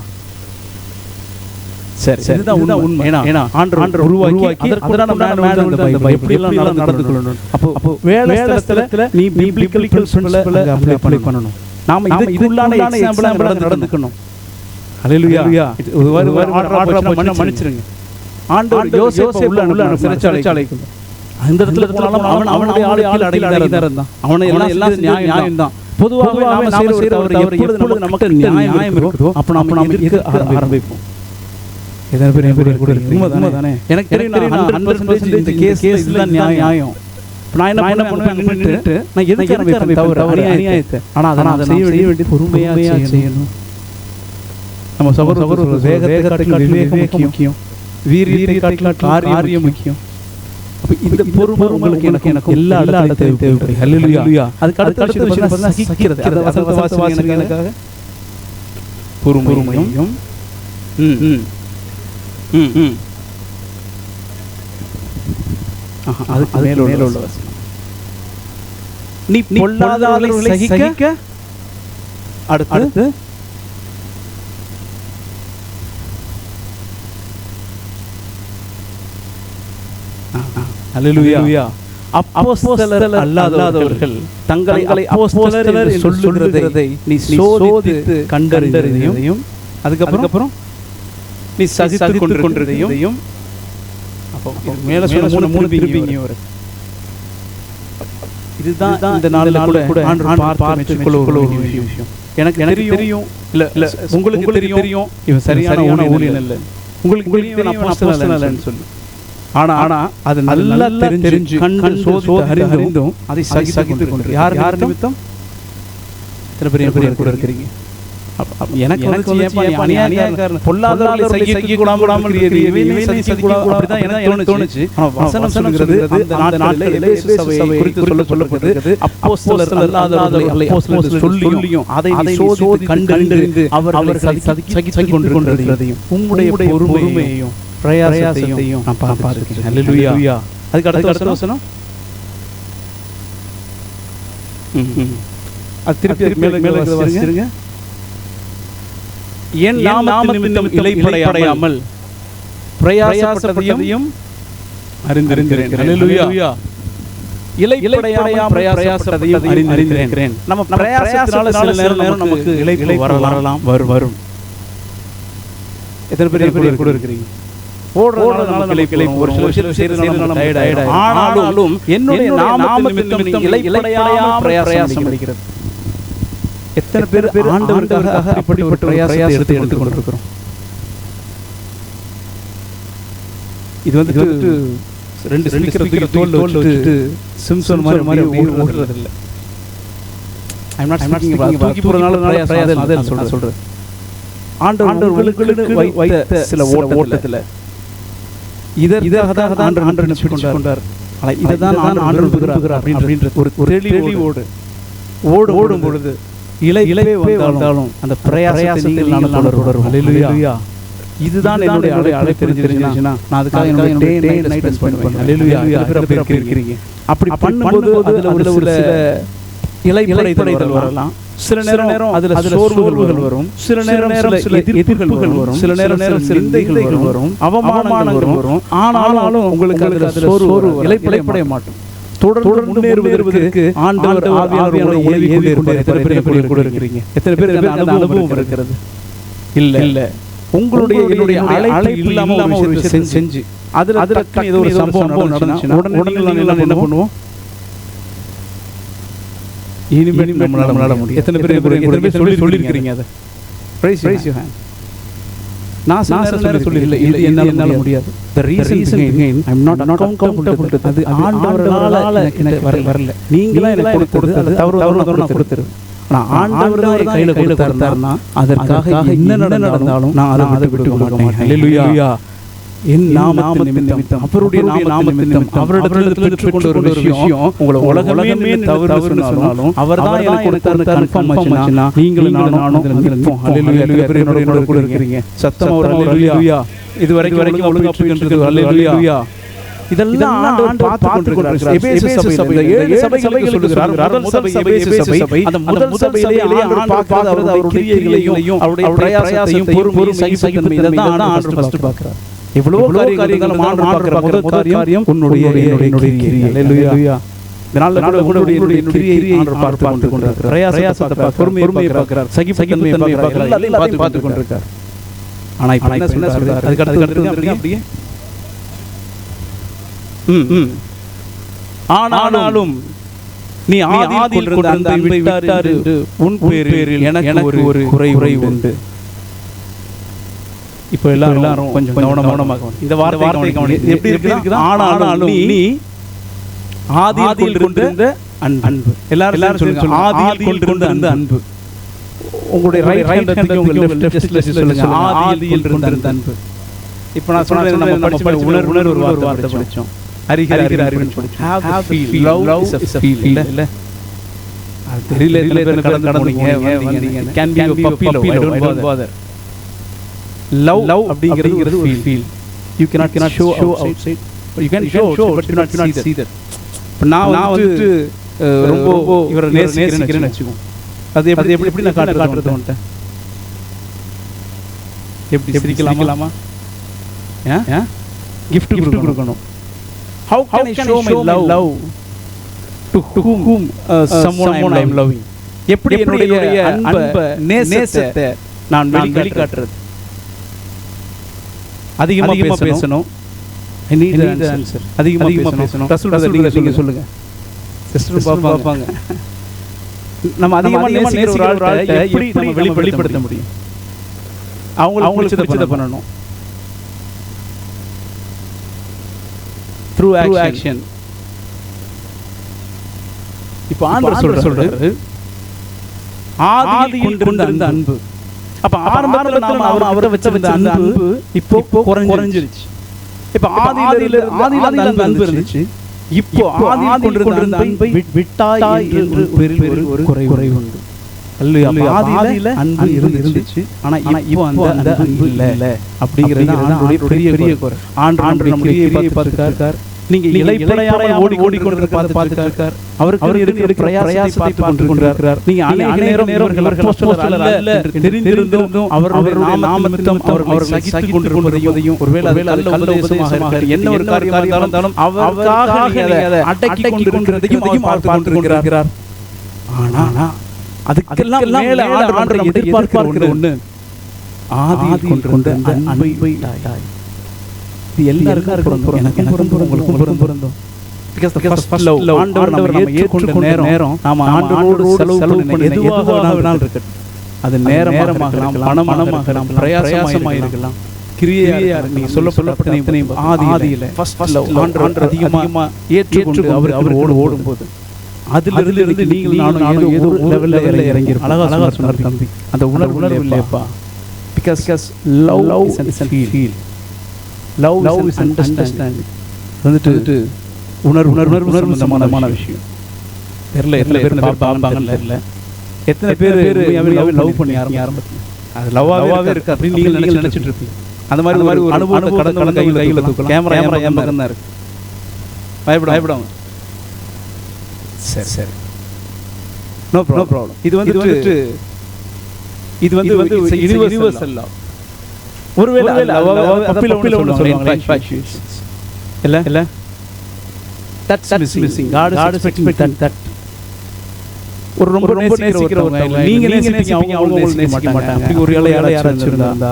A: சரி, இதுதான் உண்மை. ஏன்னா ஆண்டவர் உருவாக்கி அதனால நம்ம எப்படி எல்லாம் நடந்து கொள்ளணும். அப்போ வேலை ஸ்தலத்துல நீ பிப்ளிக்கல் பிரின்சிபலை அப்ளை பண்ணணும். நாம இதுக்குள்ளான எக்ஸாம்பிளா நடந்துக்கணும். ஹல்லேலூயா. ஆண்டவர் மன்னிச்சிருங்க. ஆண்டவர் யோசேப்பை உள்ள சிறைச்சாலைக்கு அந்த இடத்துல போனாலும் அவனுடைய ஆள் அடங்கி தான் இருந்தான். அவனை எல்லாம் நியாயம் தான். பொதுவாக நாம செய்யற தவறு எப்பொழுது நமக்கு நியாயம் இருக்குதோ அப்ப நாம எதிர்க்க ஆரம்பிப்போம். எத்தனை பேர் கூட இருக்கு? உண்மைதானே? எனக்கு தெரியும் 100% இந்த கேஸ்ல நியாயம். நான் என்ன பண்ணுவேன்? நின்னுட்டு நான் எதுக்கு ஆரம்பிப்பேன் தவறு அநியாயத்தை. ஆனா அதை செய்ய வேண்டியது பொறுமையா செய்யணும். நம்ம சகோதரர் வேகத்தை காட்டிலும் விவேகம் முக்கியம், வீரியத்தை காட்டிலும் காரியம் முக்கியம். அப்ப இந்த பொறுமை உங்களுக்கு எனக்கு எல்லா இடத்தையும் தேவைப்படுது. ஹல்லேலூயா. அதுக்கு அடுத்த விஷயம் பார்த்தா சகிக்கிறது. அந்த வசனத்தை வாசிங்க எனக்காக. பொறுமையும் அதுக்கு மேல உள்ள வசனம். நீ பொல்லாதவர்களை சகிக்க அடுத்து அல்லேலூயா. அப்போஸ்தலர் அல்லாதவர்கள் தங்களை அப்போஸ்தலர் என்று சொல்லுகிறதை நீ சோதித்து கண்டறிந்ததையும் அதுக்கப்புறம் நீ சகித்துக் கொண்டிருக்கிறதையும் மேல சொன்ன மூணு திருப்பிங்க வரும். இதுதான் இந்த நாளில் கூட பார்த்து கொள்ள ஒரு விஷயம். எனக்கு தெரியும், இல்ல உங்களுக்கு தெரியும் இவன் சரியான ஊழியன் இல்லை, உங்களுக்கு தெரியும் அப்போஸ்தலன் இல்லைன்னு சொல்லி. ஆனா அது நல்லா தெரிஞ்சு கண்டு சோதித்து அறிந்தும் அதை சகித்துக் கொண்டு யார் நிமித்தம் இத்தனை பெரிய கூட இருக்கிறீங்க. எனக்கு தோணுச்சு. வசனம் சொல்கிறது அந்த நாட்களிலே இயேசு சபையை குறித்து சொல்லப்பட்டிருக்கிறது. அப்போஸ்தலர் அல்லாதவர்களை அப்போஸ்தலர் சொல்லியும் அதை சோதித்து கண்டறிந்து அவர்கள் சகித்துக் கொண்டிருக்கிறதையும் உம்முடைய பொறுமையையும் பிரயாசத்தையும் நான் பார்த்திருக்கேன். அல்லேலூயா. அதுக்கு அடுத்த வசனம் அது திருப்பி மேலே வாசிங்க. என் நாமத்தின் நிமித்தம் இளைப்படையாமல் பிரயாசப்பட்டதையும் அறிந்திருக்கிறேன். அல்லேலூயா. இளைப்படையாமல் பிரயாசப்பட்டதையும் அறிந்திருக்கிறேன். நம்ம பிரயாசத்தினால சில நேரம் நமக்கு இளைப்பு வரலாம் வரும். எத்தனை பேர் கூட இருக்கிறீங்க? ஆனாலும் என்னுடைய நாமத்தின் நிமித்தம் இளைப்படையாமல் பிரயாசம் அளிக்கிறது. எத்தனை பேர் ஆண்டவருக்காக அப்படிப்பட்ட பிரயாசத்தை எடுத்துக் கொண்டிருக்கிறோம்? இது வந்து ரெண்டு ஸ்பீக்கர் தோல்ல வச்சுட்டு சிம்சன் மாதிரி ஓடுறது இல்லை. ஐ அம் நாட் ஸ்பீக்கிங் தூக்கி போறனால பிரயாசம் அதை சொல்றேன். ஆண்டவர்களுக்கு வைத்த சில ஓட்டத்துல இதாக தான் ஆண்டவர் நினைச்சு கொண்டார். ஆனால் இதை தான் ஆண்டவர் விரும்புகிறார் அப்படின்ற ஒரு தெளிவோடு ஓடும் பொழுது இளைப்பே வந்தாலும் அந்த பிரயாசத்தை நான் தொடரும். அல்லேலூயா. இதுதான் என்னுடைய அழைப்பு தெரிஞ்சிருச்சுன்னா நான் அதுக்காக என்னுடைய டே நைட் ஸ்பெண்ட் பண்ணுவேன். அல்லேலூயா. இருக்கிறீங்க. அப்படி பண்ணும்போது அதுல ஒரு சில இளைப்படைதல் வரலாம். சில நேரம் அதுல சோர்வுகள் வரும், சில நேரம் சில எதிர்ப்புகள் வரும், சில நேரம் சில நிந்தைகள் வரும், அவமானங்கள் வரும். ஆனாலும் உங்களுக்கு அதுல சோர்வு இளைப்படைய மாட்டோம். தொடர்ந்து முன்னேறுவதற்கு ஆண்டவர் ஆவியானவர் உதவி கொண்டிருப்பார். எத்தனை பேர் கூட இருக்கிறீங்க? எத்தனை பேர் அந்த அனுபவம் இருக்கிறது? இல்ல உங்களுடைய என்னுடைய அழைப்பு இல்லாம ஒரு விஷயத்தை செஞ்சு அதுல ஏதோ ஒரு சம்பவம் நடந்துச்சுன்னா உடனே என்ன பண்ணுவோம்? இனிமேல் நம்மளால முடியும். எத்தனை பேர் சொல்லி இருக்கிறீங்க? அதை பிரைஸ் யூ ஹேண்ட். நான் சொல்லி இல்லை, இது என்னால முடியாது. The reason being I am not accountable to அது ஆண்டவரால எனக்கு வரல. நீங்களா எனக்கு கொடுத்தது தவறு நான் கொடுத்துருவேன். நான் ஆண்டவர் தான் கையில கொடுத்தாருன்னா அதற்காக என்ன நடந்தாலும் நான் அதை விட்டு கொடுக்க மாட்டேன். அல்லேலூயா. என் நாமத்தின் நிமித்தம் அவருடைய நாமத்தின் நிமித்தம் அவரிடத்தில் பெற்றுக்கொண்ட ஒரு விஷயம் உங்களை உலகமே தவறு சொன்னாலும் அவர் தான் எனக்கு கொடுத்தாருன்னு கன்ஃபார்ம் ஆச்சுன்னா நீங்களும் நானும் நிற்போம். அல்லேலூயா. கூட இருக்கிறீங்க. சத்தமா ஒரு அல்லேலூயா. இதுவரைக்கும் ஒழுங்கா போயிட்டு இருக்கு. அல்லேலூயா. இதெல்லாம் ஆண்டவர் பார்த்து கொண்டிருக்கிறார். எபேசு சபை, இந்த 7 சபைகளுக்கு சொல்லுகிறார். முதல் சபை எபேசு சபை. அந்த முதல் சபையிலே ஆண்டவர் பார்க்கிறது அவருடைய கிரியைகளையும் அவருடைய பிரயாசத்தையும் பொறுமையும் சகிப்புத்தன்மையும் தான் ஆண்டவர் ஃபர்ஸ்ட் பார்க்கிறார். எவ்வளவு காரியங்கள் ஆண்டவர் பார்க்கிற முதல் காரியம் உன்னுடைய கிரியை. அல்லேலூயா. இதனால கூட உன்னுடைய கிரியை ஆண்டவர் பார்த்து கொண்டிருக்கிறார். பிரயாசத்தை பார்க்கிறார், பொறுமையை பார்க்கிறார், சகிப்புத்தன்மையை பார்க்கிறார், எல்லாத்தையும் பார்த்து கொண்டிருக்கிறார். ஆனா இப்ப என்ன சொல்றாரு? அதுக்கு அடுத்து அப்படியே ஆனாலும் நீ ஆதியில் கொண்டிருந்த அன்பை விட்டார் என்று உன் பேரில் எனக்கு ஒரு குறை உண்டு. இப்போ எல்லாரும் கொஞ்சம் கவனமாக இந்த வார்த்தை கவனிங்க. எப்படி இருக்குன்னா ஆனாலும் நீ ஆதியில் கொண்டிருந்த அன்பு. எல்லாரும் சொல்லுங்க, ஆதியில் கொண்டிருந்த அன்பு. உங்களுடைய ரைட் ஹேண்ட்க்கு உங்க லெஃப்ட் சொல்லுங்க, ஆதியில் கொண்டிருந்த அன்பு. இப்போ நான் சொல்றேன், நம்ம படிச்ச உணர்வு ஒரு வார்த்தை படிச்சோம். அறிகிற அறிவின் படிச்சோம். have feel love is a feel. இல்ல அது தெரியல, இதுல கடந்து வந்தீங்க. can be a puppy love, I don't bother. love அப்படிங்கிறது ஒரு feel. you cannot show outside, you can show but you cannot see that. நான் வந்து ரொம்ப இவரை நேசிக்கிறேன்னு வச்சுக்கோம். அது எப்படி எப்படி எப்படி நான் காட்டுறது வந்துட்டு எப்படி சிரிக்கலாமா? gift கொடுக்கணும். how can I show my love to whom someone I am loving? எப்படி என்னுடைய அன்பை நேசத்தை நான் வெளிக்காட்டுறது? அதிகமா பேசணும். I need the answer. அதிகமா பேசணும். ரசூல் நீங்க சொல்லுங்க. சிஸ்டர் பாப்பாங்க. நம்ம அதிகமா நேசிக்கிற ஒரு ஆளை எப்படி நம்ம வெளிப்படுத்த முடியும்? அவங்களுக்கு பிடிச்சத பண்ணணும். through action. இப்போ ஆண்டவர் சொல்றாரு ஆதியில் கொண்டிருந்த அன்பு. அப்ப ஆரம்பத்துல நாம அவரை வச்சிருந்த அன்பு இப்போ குறைஞ்சிருச்சு. இப்ப ஆதியில அன்பு இருந்துச்சு. இப்போ ஆதியில் கொண்டிருந்த அன்பை விட்டாய் என்று ஒரு குறை உண்டு. ஆதியில அன்பு இருந்துச்சு, ஆனா இப்போ அந்த அன்பு இல்ல அப்படிங்கிறது ஆண்டவருடைய பெரிய குறை. ஆண்டவர் நம்முடைய பார்த்துட்டார். நீங்க இளைப்படையாமல் ஓடிக்கொண்டிருக்கிறத பார்த்துட்டார். அவருக்கு இருக்கிற பிரயாசத்தை பார்த்து கொண்டிருக்கிறார். நீங்க அநேக நேரம் அப்போஸ்தலர் அல்ல என்று தெரிந்திருந்தும் அவருடைய நாமத்திலும் அவர்கள் சகித்துக் கொண்டிருப்பதையும் ஒருவேளை நல்ல உபதேசமாக இருக்கிறது, என்ன ஒரு காரியமாக இருந்தாலும் அவருக்காக நீங்க அதை அடக்கி கொண்டிருக்கிறதையும் அவர் பார்த்து கொண்டிருக்கிறார். ஆனா அதுக்கெல்லாம் மேல ஆண்டவர் எதிர்பார்க்கிற ஒண்ணு ஆதியில் கொண்டிருந்த அன்பை விட்டாய். இது எல்லாருக்கும் பொருந்தும். Because the first love, ஆண்டவர் நம்ம ஏற்றுக்கொண்ட நேரம், நாம ஆண்டவரோடு செலவு பண்ண எதுவாக வேணாலும் இருக்கட்டும், அது நேரமாக இருக்கலாம், பணமாக இருக்கலாம், பிரயாசமாக இருக்கலாம், கிரியையா நீங்க சொல்லப்பட்ட ஆதியில first love ஆண்டவர் அதிகமா ஏற்றுக்கொண்டு அவர் ஓடும்போது அதிலிருந்து நீங்கள் நானும் ஏதோ ஒரு லெவல்ல இறங்கியிருப்போம். அழகா சொன்னார் தம்பி, அந்த உணர்வு இல்லையப்பா. Because love is a feel, love is understanding. வந்துட்டு உணர்வு சம்பந்தமான விஷயம். தெரியல எத்தனை பேர் பாப்பாங்கன்னு தெரியல. எத்தனை பேர் லவ் பண்ணி ஆரம்பத்தில் அது லவ்வாகவே இருக்கு அப்படின்னு நீங்கள் நினைச்சிட்டு இருப்பீங்க. அந்த மாதிரி ஒரு அனுபவத்தை கடந்து கையில் தூக்கலாம். கேமரா என் பக்கம் தான் இருக்கு. பயப்படாம சரி நோ ப்ராப்ளம். இது வந்து யுனிவர்சல் லவ். ஒருவேளை அப்பீல் ஒன்று சொல்லுவாங்க இல்ல that's missing. God is expecting that. ஒரு ரொம்ப நேசிக்கிறவங்க நீங்க நேசிப்பீங்க, அவங்க நேசிக்க மாட்டாங்க. அப்படி ஒரு இளைய யாராச்சும் இருந்தா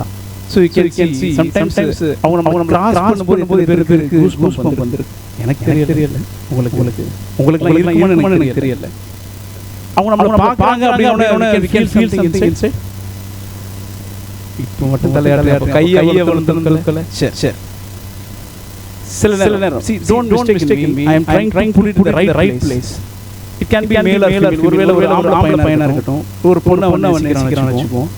A: so you can see sometimes அவங்க நம்ம கிராஸ் பண்ணும்போது பேருக்கு கூஸ்பம்ப் வந்துருக்கு. எனக்கு தெரியல, உங்களுக்கு எனக்கு தெரியல. அவங்க நம்ம பார்க்கறாங்க அப்படினே we can feel something inside. இப்போ மட்டும் தலையாடுற கையை வளர்ந்ததுல சரி சில நேரம் see don't mistake me, I am trying to put it in the right place. It can be male or female. ஒருவேளை ஒரு ஆம்பளை பையனா இருக்கட்டும், ஒரு பொண்ணை நேசிக்கிறான்னு வெச்சுப்போம்.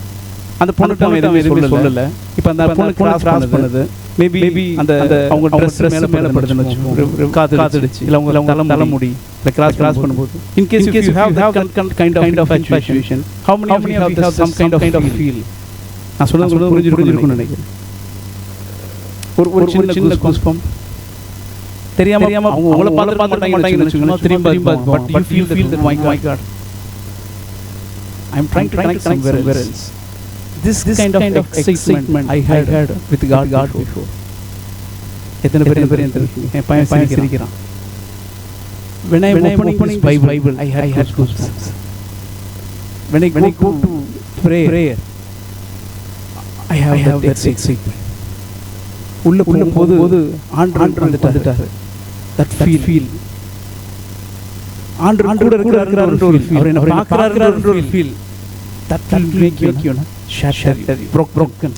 A: அந்த பொண்ணுக்கு அவன் எதுவுமே சொல்லல. இப்போ அந்த பொண்ணு கிராஸ் பண்ணுது, மேபி அந்த அவங்க Dress மேல படுதுன்னு வெச்சுப்போம், காத்துடுச்சு இல்ல அவங்க தலைமுடி இல்ல கிராஸ் பண்ணும்போது in case you have that kind of infatuation, how many of you have some kind of feel? நான் சொல்றது புரிஞ்சிருக்கும்னு நினைக்கிறேன். ஒரு சின்ன கூஸ்பம்ப் தெரியாம அவங்க உங்களை பார்த்து மாட்டாங்கன்னு வெச்சுக்கணும், திரும்பி but you feel that my God, I am trying to connect somewhere else. This kind of excitement I had with God before. எத்தனை பேர் என் பையன் சிரிக்கிறான். When I am opening this Bible, I had goosebumps. When I go to prayer, I have that excitement. உள்ள போது ஆண்டவர் வந்துட்டாரு. that feel ஆண்டவர் கூட இருக்கிறாருன்ற ஒரு feel, அவர் என்ன பார்க்கறாருன்ற ஒரு feel, that will make you shattered, broken.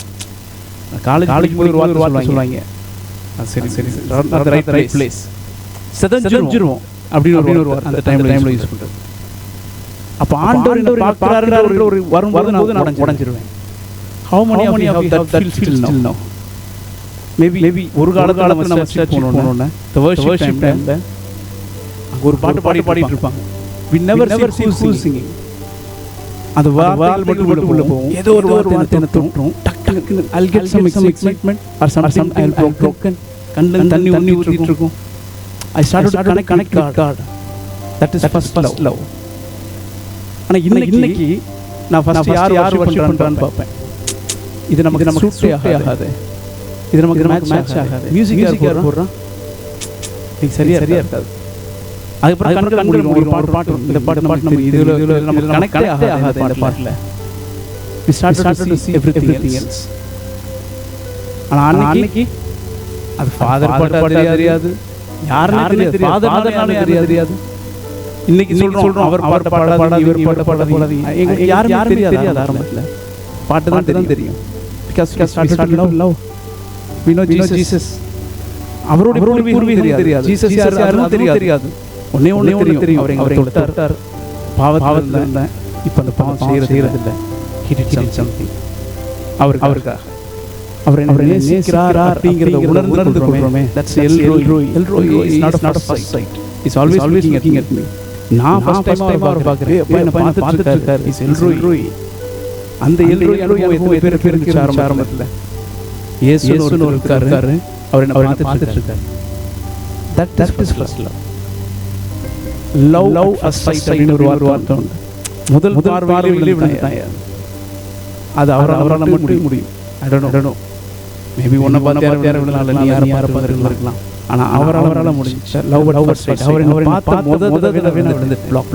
A: College போய் ஒரு வார்த்தை சொல்வாங்க, சரி not the right place, செதஞ்சிரும் அப்படின்னு ஒரு வார்த்தை அந்த டைம்ல யூஸ் பண்றது. அப்ப ஆண்டவர் என்ன பார்க்கறாருன்ற ஒரு வரும்போது நான் உடைஞ்சிருவேன். how many of you have that feel still now? Maybe ஒரு காலத்துல நம்ம சர்ச் போனோம்னா the worship time அங்க ஒரு பாட்டு பாடிட்டு இருப்பாங்க. we never see who singing. அந்த வால் மட்டும் உள்ள போகும், ஏதோ ஒரு வார்த்தை தொற்றும், டக்குன்னு I'll get some excitement or something I'll broken, கண்ணு தண்ணி ஊத்திட்டு இருக்கும். I started to connect with God. That is first love. ஆனால் இன்னைக்கு நான் ஃபர்ஸ்ட் யார் பண்ணுறான்னு பார்ப்பேன். இது நமக்கு சூட்டே ஆகாது, இது நமக்கு மேட்ச் ஆகாது. மியூசிக் யார் போடுறான், இது சரியா இருக்காது. அதுக்கப்புறம் கண்கள் ஒரு பாட்டு இந்த பாட்டு நம்ம இதில் நமக்கு கனெக்டே ஆகாது. இந்த பாட்டில் we started to see everything else. ஆனால் அன்னைக்கு அது ஃபாதர் பாட்டா தெரியாது, யாருன்னு தெரியாது, ஃபாதர்னாலும் தெரியாது. இன்னைக்கு சொல்றோம் அவர் பாட்ட பாடாது, இவர் பாட்ட பாடாது, யாரும் தெரியாது. ஆரம்பத்தில் பாட்டு தான் தெரியும். because we started to love. we know Jesus. அவரோட பூர்வீகம் தெரியாது, ஜீசஸ் யாருன்னு தெரியாது. ஒண்ணே தெரியும், அவர் எங்களை தொட்டார், பாவத்தில் இருந்தேன், இப்போ அந்த பாவம் செய்யறது இல்லை. he did something. அவருக்காக அவர் என்னை நேசிக்கிறார் அப்படிங்கறத உணர்ந்து கொள்றோமே. that's Elroy is not a first sight. he's always looking at me. நான் ஃபர்ஸ்ட் டைம் அவர் பார்க்கறேன், அப்ப என்ன பார்த்துட்டு இருக்காரு. he's Elroy. அந்த Elroy அனுபவம் எத்தனை பேருக்கு ஆரம்பத்துல இயேசுன்னு இருக்காரு, அவர் என்ன பார்த்துட்டு இருக்காரு. that is first love at first sight. ஒரு வார்த்தை உண்டு, முதல் பார்வையிலே விழுந்தாய். அது அவரால் முடியும். I don't know, மேபி ஒன்ன பார்த்து யாரும் விழனால நீ யாரை பார்க்கலாம், ஆனா அவரால் முடிஞ்சு. Love at first sight. அவர் பார்த்த முதல் தடவை விழுந்து பிளாக்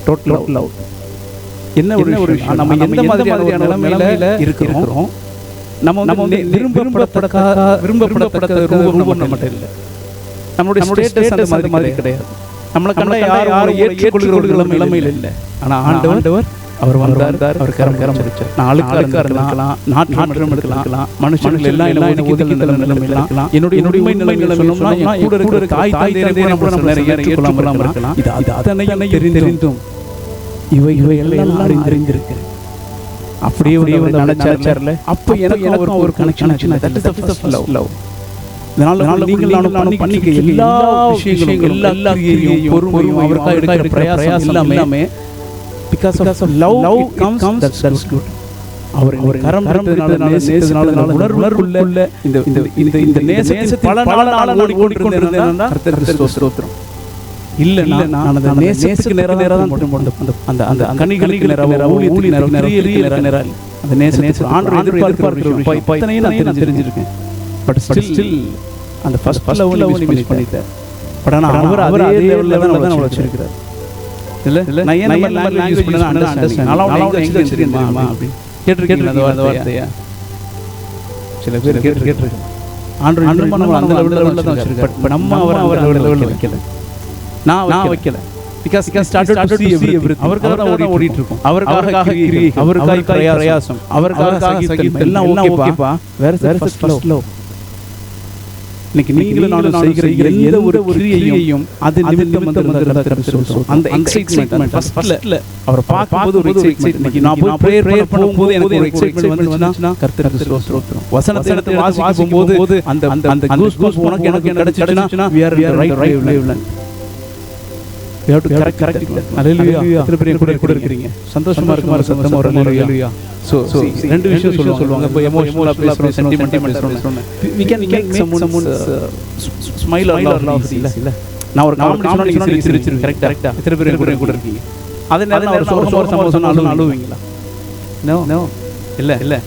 A: டோட்டல் லவ். என்ன ஒரு விஷயம், நம்ம எந்த மாதிரியான நிலைமையில இருக்கிறோம், நம்ம விரும்பப்படத்தக்க ரூபம் நம்மகிட்ட இல்லை. நம்மளுடைய ஸ்டேட்டஸ் அந்த மாதிரி கிடையாது. நம்மளை கண்ட யாரும் ஏற்றுக்கொள்கிற நிலைமையில் இல்லை. ஆனா ஆண்டவர் அவர் வந்தார், அவர் கரம் பிடிச்சார். நான் அழுக்கா இருக்கலாம், நாட்டம் இருக்கலாம், மனுஷர்கள் எல்லாம் ஒதுக்கி நிலைமையிலாம் என்னுடைய நிலைமை சொல்லணும்னா கூட இருக்கிற தாய் கூட நம்ம நிறைய ஏற்றுக்கொள்ளாம இருக்கலாம். இது அத்தனையும் தெரிந்தும் இவை எல்லாம் அறிந்திருக்கிறேன். அப்படியே ஒரு நினைச்சார்ல, அப்ப எனக்கு ஒரு கனெக்ஷன் ஆச்சு. That is the first love. இதனால நீங்கள் நானும் பண்ணிக்க எல்லா விஷயங்களும் எல்லா கிரியையும் பொறுமையும் அவருக்காக எடுக்கிற பிரயாசம் எல்லாமே because of love comes that's good. அவர் கரம் பிடித்ததனால நேசித்ததனால உணர்வுள்ள இந்த நேசத்தின் பல நாள் ஓடிக்கொண்டிருந்தேன்னா கர்த்தருக்கு ஸ்தோத்திரம். இல்ல நான் அந்த நேசத்துக்கு நேரா அந்த அந்த கனிகளுக்கு நேரா ஊழியத்துக்கு நேரா அந்த நேச ஆண்டவர் எதிர்பார்க்கிற பைத்தனையும் நான் தெரிஞ்சிருக்கேன். பட் ஸ்டில் அந்த ஃபர்ஸ்ட் லவ் மிஸ் பண்ணிட்டேன். பட் ஆனா அவர் அதே லெவல்ல தான் நம்மள வச்சிருக்கார். இல்ல நான் ஏன் லாங்குவேஜ் பண்ணா அண்டர்ஸ்டாண்ட் அலௌட் எங்க தெரியுமா அப்படி கேட்டிருக்கீங்க அந்த வார்த்தையா? சில பேர் கேட்டிருக்காங்க. ஆண்டவர் நம்ம அந்த லெவல்ல தான் வச்சிருக்கார். பட் நம்ம அவர் லெவல்ல வைக்கல. நான் வைக்கல. because started to see everything. அவர்க்காக தான் ஓடிட்டு இருக்கோம். அவர்க்காக கிரியை, அவர்க்காக பிரயாசம், அவர்க்காக சகித்தல் எல்லாம் ஓகேப்பா. வேற ஃபர்ஸ்ட் லவ். இன்னைக்கு நீங்களும் நானும் செய்கிற எந்த ஒரு கிரியையும் அது நிமித்தம் வந்து அந்த எக்ஸைட்மென்ட் ஃபர்ஸ்ட்ல அவர் பார்க்கும்போது ஒரு எக்ஸைட்மென்ட். நான் போய் பிரேயர் பண்ணும்போது எனக்கு ஒரு எக்ஸைட்மென்ட் வந்துச்சுனா கர்த்தருக்கு ஸ்தோத்திரம். வசனத்தை வாசிக்கும் போது அந்த அந்த கூஸ் உனக்கு எனக்கு கிடைச்சிச்சுனா we are in the right wavelength. we have to correct it. ஹalleluya. எத்தனை பேர் கூட இருக்கீங்க? சந்தோஷமா இருக்குமா? சத்தமா ஒரு ஹalleluya. so ரெண்டு விஷயம் சொல்லுவாங்க. இப்போ எமோஷனலா பேசுறோம், சென்டிமெண்டா பேசுறோம். we can make someone smile or laugh. இல்ல நான் ஒரு காமெடி சொன்னா நீங்க சிரிச்சிருவீங்க. கரெக்ட்டா? எத்தனை பேர் கூட இருக்கீங்க? அதே நேரம் ஒரு சோகம் சொன்னா அழுவீங்களா? no இல்ல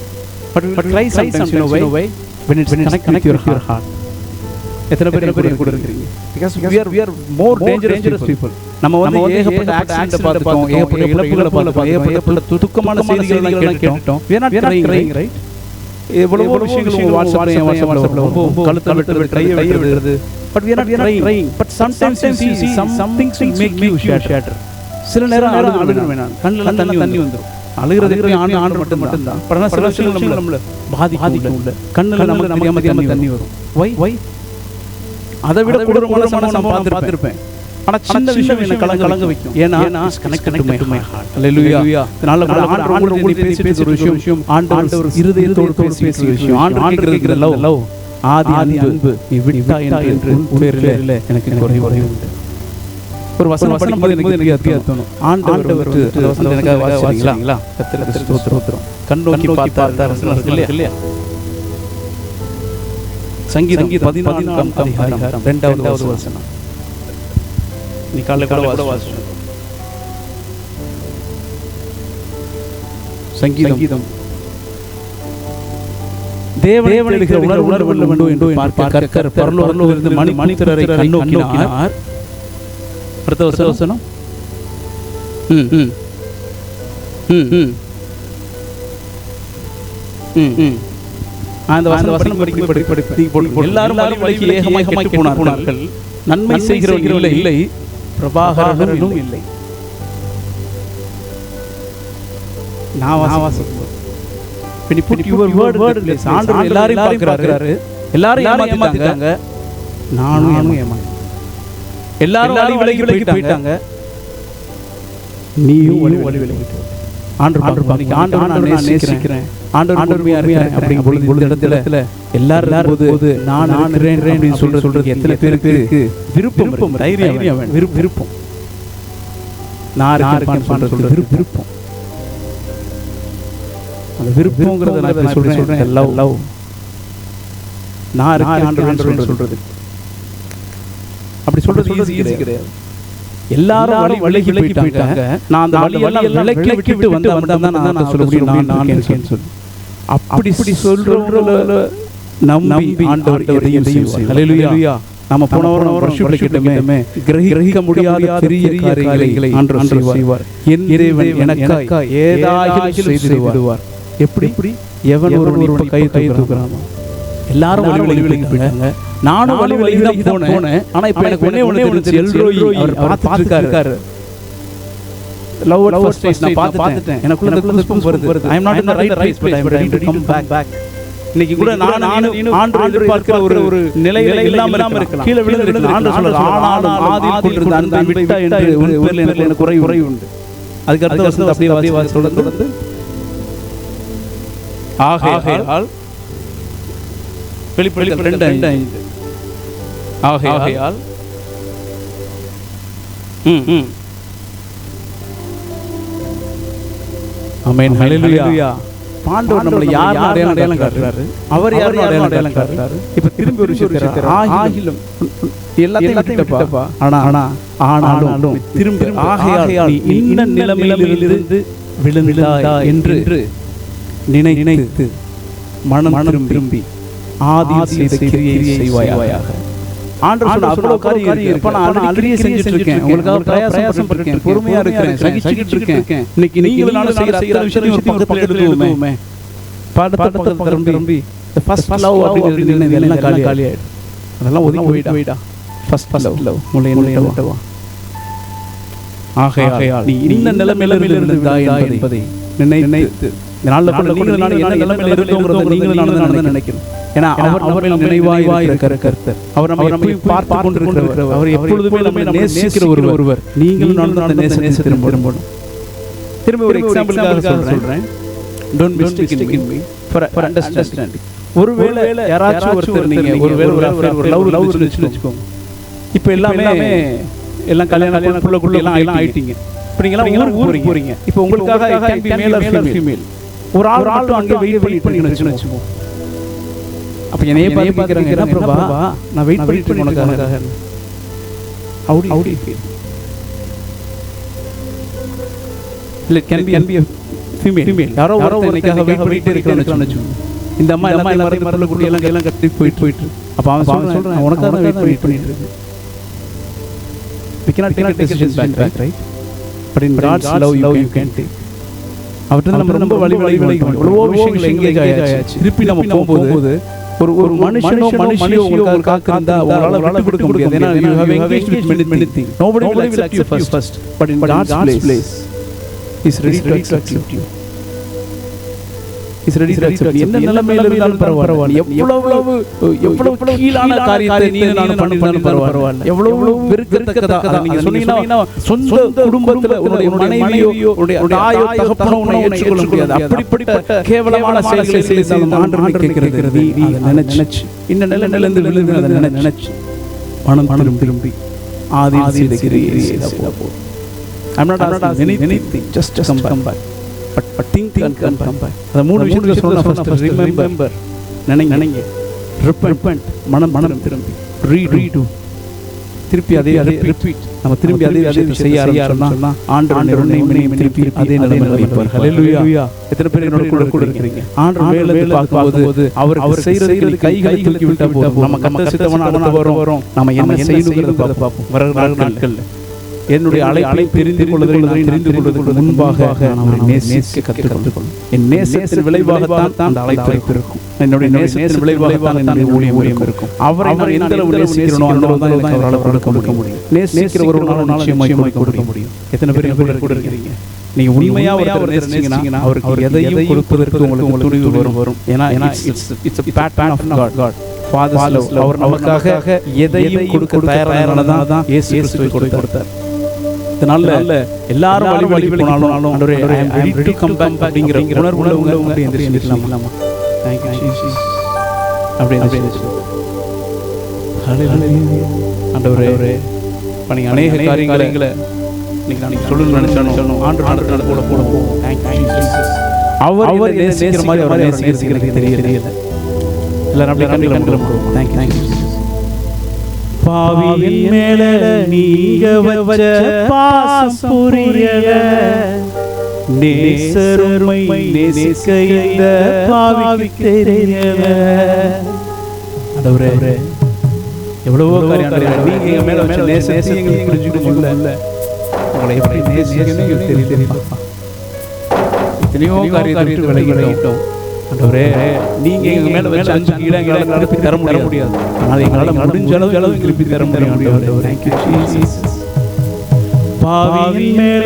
A: but try sometimes in a way when it's connect with your heart. எத்தனை பேர் கூட இருக்கீங்க? because we are more dangerous people. நம்ம வந்து ஏகப்பட்ட ஆக்சிடென்ட் பார்த்துட்டோம், ஏகப்பட்ட இழப்புகளை பார்த்துட்டோம், ஏகப்பட்ட துக்கமான செய்திகளை கேட்டோம். we are not crying, right? எவ்வளவோ விஷயங்கள் வாட்ஸ்அப்ல கழுத்து கையை விடுறது. but we are not crying. but sometimes you see something make you shatter. சில நேரம் அழுகிறேன், நான் கண்ணுல தண்ணி வந்துரும். அழுகிறதுக்கு ஆண்டு மட்டும் தான். பட் சில விஷயங்கள் நம்மள பாதிக்கும். கண்ணுல நமக்கு தண்ணி வரும். why அதை விட கொடூரமான சம்பவம் நான் பார்த்திருப்பேன். ஆனா சின்ன விஷயம் என்ன கலங்க வைக்கும். ஏன்னா கனெக்ட் டு மை ஹார்ட். ஹalleluya. அதனால ஆண்டவர் கூட பேசிட்டு ஒரு விஷயம், ஆண்டவர் இருதயத்தோடு பேசிய விஷயம், ஆண்டவர் கேக்குற லவ் ஆதி அன்பு விட்டாய் என்று உணர்றல எனக்கு குறைவு உண்டு. ஒரு வசனம் படிக்கும்போது எனக்கு தோணும், ஆண்டவர் அந்த வசனம் எனக்கு வாசிங்களா? கர்த்தருக்கு ஸ்தோத்திரம். கண் நோக்கி பார்த்தார் வசனம் இருக்கு இல்லையா? சங்கீதம் 14 அதிகாரம் 2வது வசனம். நீ காலையில் கூட வாசிச்சோம். சங்கீதம் தேவனை தேடுகிற உணர்வு வேண்டும் என்று பார்க்க கர்த்தர் பரலோகத்திலிருந்து மனிதரை கண்ணோக்கினார். அடுத்த வசனம் அந்த வசனம் படிக்க எல்லாரும் வழிக்கு ஏகமாய் போனார்கள். நன்மை செய்கிறவர்கள் இல்லை, பிரபாகரனும் இல்லை. நான் வாசிக்கிறேன். When you put your word in place, ஆண்டவர் எல்லாரையும் பார்க்கிறாரு. எல்லாரும் ஏமாத்திட்டாங்க, நானும் ஏமாத்திட்டேன். எல்லாரும் வழி விலகி போயிட்டாங்க, நீயும் வழி விலகிட்ட. ஆண்டவர் நான் நேசிக்கிறேன், ஆண்டவர் உண்மையா இருக்கிறேன் அப்படிங்கிற பொழுது இடத்துல எல்லாரும் போது நான் இருக்கிறேன் அப்படின்னு சொல்றது எத்தனை பேருக்கு விருப்பம், தைரியம், விருப்பம். நான் இருக்கேன் சொல்றது விருப்பம். அந்த விருப்பங்கிறத நான் சொல்றேன். லவ் நான் இருக்கேன் ஆண்டவரே சொல்றது. அப்படி சொல்றது ஈஸி கிடையாது. எல்லாரும் விலகி போயிட்டாங்க. நான் அந்த வழியெல்லாம் விலக்கிட்டு வந்தா நான் சொல்ல முடியும் நான் இருக்கேன்னு சொல்லி. அப்படி சொல்றவங்கள நம்பி ஆண்டவர் எதையும் செய்வார். ஹல்லேலூயா. நம்ம போன வாரம் வர்ஷிப்ல கேட்டோமே, கிரகிக்க முடியாத பெரிய காரியங்களை ஆண்டவர் செய்வார். என் தேவன் எனக்காக ஏதாகிலும் செய்து விடுவார். எப்படி? எவன் ஒருவன் கை தூக்குறானோ. எல்லாரும் வழி விலகி போயிட்டாங்க, நானும் வழி விலகி தான் போனேன். ஆனா இப்ப எனக்கு ஒண்ணே தெரிஞ்சு எல்ரோய் அவர் பார்த்துட்டாரு. லவ் அட் ஃபர்ஸ்ட் சைட் நான் பார்த்துட்டேன். எனக்குள்ள கூஸ்பம்ஸ் வருது. I am not in the right place, but I am ready to come back. இன்னைக்கு கூட நான் ஆண்டவர் எதிர்பார்க்கிற ஒரு நிலையில இல்லாம இருக்கலாம், கீழே விழுந்திருக்கலாம். ஆண்டவர் சொல்றார், ஆனாலும் ஆதியில் கொண்டிருந்த அன்பை விட்டா என்று உன் பேர்ல எனக்கு குறை உண்டு. அதுக்கு அடுத்த வசனம் அப்படியே சொல்றது, ஆகையால் வெளிப்படுத்தல் 2:5 ஆகையால் ஆமென். ஹல்லேலூயா. ஆண்டவர் நம்மளை யார் அடையாளம் காட்டுறாரு, அவர் யார் அடையாளம் காட்டுறாரு. இப்ப திரும்பி ஒரு விஷயம், ஆகிலும் எல்லாத்தையும் விட்டுப்பா, ஆனாலும் திரும்பி ஆகையால் நீ இந்த நிலைமையிலிருந்து விழுந்தாய் என்று நினைத்து மனம் திரும்பி ஆதி செய்த கிரியை செய்வாயாக. ஆண்டவர் சொன்ன அவ்வளவு காரியம் இருக்கு. நான் ஆல்ரெடி செஞ்சிட்டு இருக்கேன், உங்களுக்காக பிரயாசம் பண்ணிருக்கேன், பொறுமையா இருக்கிறேன், சகிச்சிட்டு இருக்கேன். இன்னைக்கு நீங்களும் நானும் செய்யற விஷயம் பக்கத்துல எடுத்துக்கோமே. பாடத்தை திரும்பி ஃபர்ஸ்ட் லவ் அப்படிங்கிறது எல்லாம் காலி ஆயிடும். அதெல்லாம் ஒதுக்கி போயிடா. First love முளைய விட்டவா. ஆகையால் நீ இந்த நிலைமையில இருந்தாய் என்பதை நினைத்து நீங்களும் நினைக்கணும். ஏன்னா அவர் நினைவாய் இருக்கிற கர்த்தர், அவர் நம்மை பார்த்து கொண்டிருக்கிறவர், அவர் எப்பொழுதுமே நம்மை நேசிக்கிற ஒருவர். நீங்களும் நடந்த நேசத்தை திரும்பணும். திரும்ப ஒரு எக்ஸாம்பிளுக்காக சொல்றேன். Don't mistake in me for understanding. ஒருவேளை யாராச்சும் ஒருத்தர் நீங்க ஒரு லவ் வச்சுக்கோங்க. இப்போ எல்லாம் கல்யாணம் புள்ளக்குள்ள எல்லாம் ஆயிட்டீங்க. இப்போ நீங்க ஊருக்கு போறீங்க. இப்போ உங்களுக்காக மேல் ஆர் ஃபீமேல் ஒரு ஆள் அங்கே வெயிட் பண்ணிட்டு வச்சுக்கோ. அப்ப என்னையே பார்க்கறாங்க, என்ன பிரபா நான் வெயிட் பண்ணிட்டு உனக்காக. How to feel? இல்ல கேன் பி ஃபீமேல் யாரோ எனக்காக வெயிட் பண்ணிட்டு இருக்கறேன்னு வச்சுக்கோ. இந்த அம்மா எல்லாத்தையும் மரல குட்டி எல்லாம் கட்டி போயிட்டு அப்ப அவன் சொல்றான், உனக்காக வெயிட் பண்ணிட்டு இருக்கேன். We cannot take decisions back, right? But in God's love you can take. அவர்ட்ட நம்ம ரொம்ப வழி எவ்வளவோ விஷயங்கள் எங்கேஜ் ஆயாச்சு. திருப்பி நம்ம போகும்போது ஒரு மனுஷனோ உங்களுக்காக காத்திருந்தா உங்களால விட்டு கொடுக்க முடியாது. ஏன்னா you have engaged with many things. Nobody will accept you first, but in God's place is ready to accept you. Is ready to accept. என்ன நிலைமையில இருந்தாலும் பரவாயில்லை, எவ்வளவு கீழான காரியத்தை நீ நான் பண்ணினாலும் பரவாயில்லை, எவ்வளவு வெறுக்கத்தக்கதா நீங்க சொன்னீங்கன்னா சொந்த குடும்பத்துல உன்னுடைய மனைவியோ உன்னுடைய தாயோ தகப்பனோ உன்னை ஏற்றுக்கொள்ள முடியாது. அப்படிப்பட்ட கேவலமான செயல்களை செய்தாலும் ஆண்டவர் கேட்கிறது. நீ நினைச்சு இந்த நிலையிலிருந்து விழுந்து அதை நினைச்சு மனம் திரும்பி ஆதி செய்த கிரியை செய்தா போதும். I'm not asking anything, just come back. But think and come back. அந்த மூணு விஷயங்களை சொன்னா, first remember, நினைங்க, repent, மனம் திரும்பி, redo, திருப்பி அதே ரிப்பீட் நம்ம திரும்பி அதே விஷயத்தை செய்ய ஆரம்பிச்சோம்னா ஆண்டவர் உன்னையும் திருப்பி அதே நிலைமையில வைப்பார். ஹல்லேலூயா. எத்தனை பேர் என்னோட கூட இருக்கீங்க? ஆண்டவர் மேல பார்க்கும்போது அவர் செய்யறதுக்கு கைகளை தூக்கி விட்டா போதும். நம்ம கத்த சித்தமான அடுத்து வரும். நம்ம என்ன செய்யணும்ங்கறத பார்ப்போம். வர நாட்கள்ல என்னுடைய அழைப்பை தெரிந்து கொள்வதற்கு முன்பாக நான் அவரை நேசிக்க கற்றுக்கொள்ளும். என் நேசத்தின் விளைவாகத்தான் அந்த அழைப்பு இருக்கும். என்னுடைய நேசத்தின் விளைவாகத்தான் என்னுடைய ஊழியம் இருக்கும். அவரை நான் எந்த அளவு நேசிக்கிறேனோ அந்த அளவு தான் எனக்கு அவரால் கொடுக்க முடியும். நேசிக்கிறவர்களால் நிச்சயமாய் கொடுக்க முடியும். எத்தனை பேர் கூட இருக்கிறீங்க? நீங்க உண்மையா ஒருத்தர் நேசிச்சீங்கன்னா அவருக்கு எதையும் கொடுப்பதற்கு உங்களுக்கு துணிவு வரும். ஏன்னா it's a pattern of God. Father's love. அவர் நமக்காக எதையும் கொடுக்க தயாரானதால தான் இயேசு கிறிஸ்துவை கொடுத்தார். இதனால எல்லாரும் வழி போனாலும் ஆண்டவரே I am ready to come back அப்படிங்கற உணர்வு உள்ளவங்க அப்படி எந்திரிக்கலாமா? Thank you Jesus. அப்படி எந்திரிச்சு ஹல்லேலூயா. ஆண்டவரே பணி अनेक காரியங்களை நீங்க சொல்லணும்னு நினைச்சானோ ஆண்டவர் கூட போவோம். Thank you Jesus. அவர் நேசிக்கிற மாதிரி அவரை நேசிக்கிறது தெரியல. எல்லாரும் அப்படியே கண்ணுல போடுவோம். Thank you Jesus. பாவியின் மேல நீங்க வச்ச பாசம் புரியல, நேசருமை நேசிக்க இந்த பாவிக்கு தெரியல. ஆண்டவரே எவ்வளவோ காரியங்கள் நீங்க எங்க மேல வச்ச நேசத்தை எங்களுக்கு புரிஞ்சுக்கணும்ல. உங்களை எப்படி நேசிக்கணும்னு தெரியல. எத்தனையோ காரியத்தை விலகிட்டோம். ஆண்டவரே நீங்க எங்க மேல வச்ச அஞ்சு கீழங்களை திருப்பி தர முடியாது. ஆனால் எங்களால முடிஞ்ச அளவு திருப்பி தர முடியும். ஆண்டவரே Thank you Jesus. பாவியின் மேல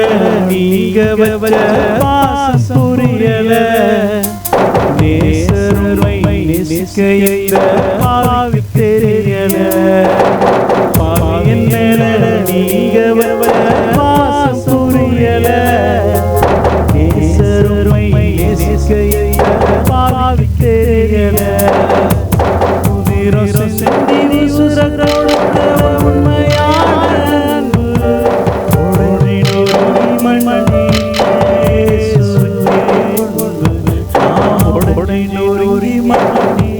A: நீங்க வச்ச பாசம் புரியல, நேசருமை நேசிக்க இந்த பாவிக்கு தெரியல. பாவியின் மேல நீங்க வச்ச பாசம் புரியல, நேசருமை நேசிக்க பாவிக்கு தெரியல. உதிரம் சிந்தி விசுரத்தோடு உண்மையான அன்பு ஒழினோரி மணி இயேசுவே முன்பு ஒழினோரி மணி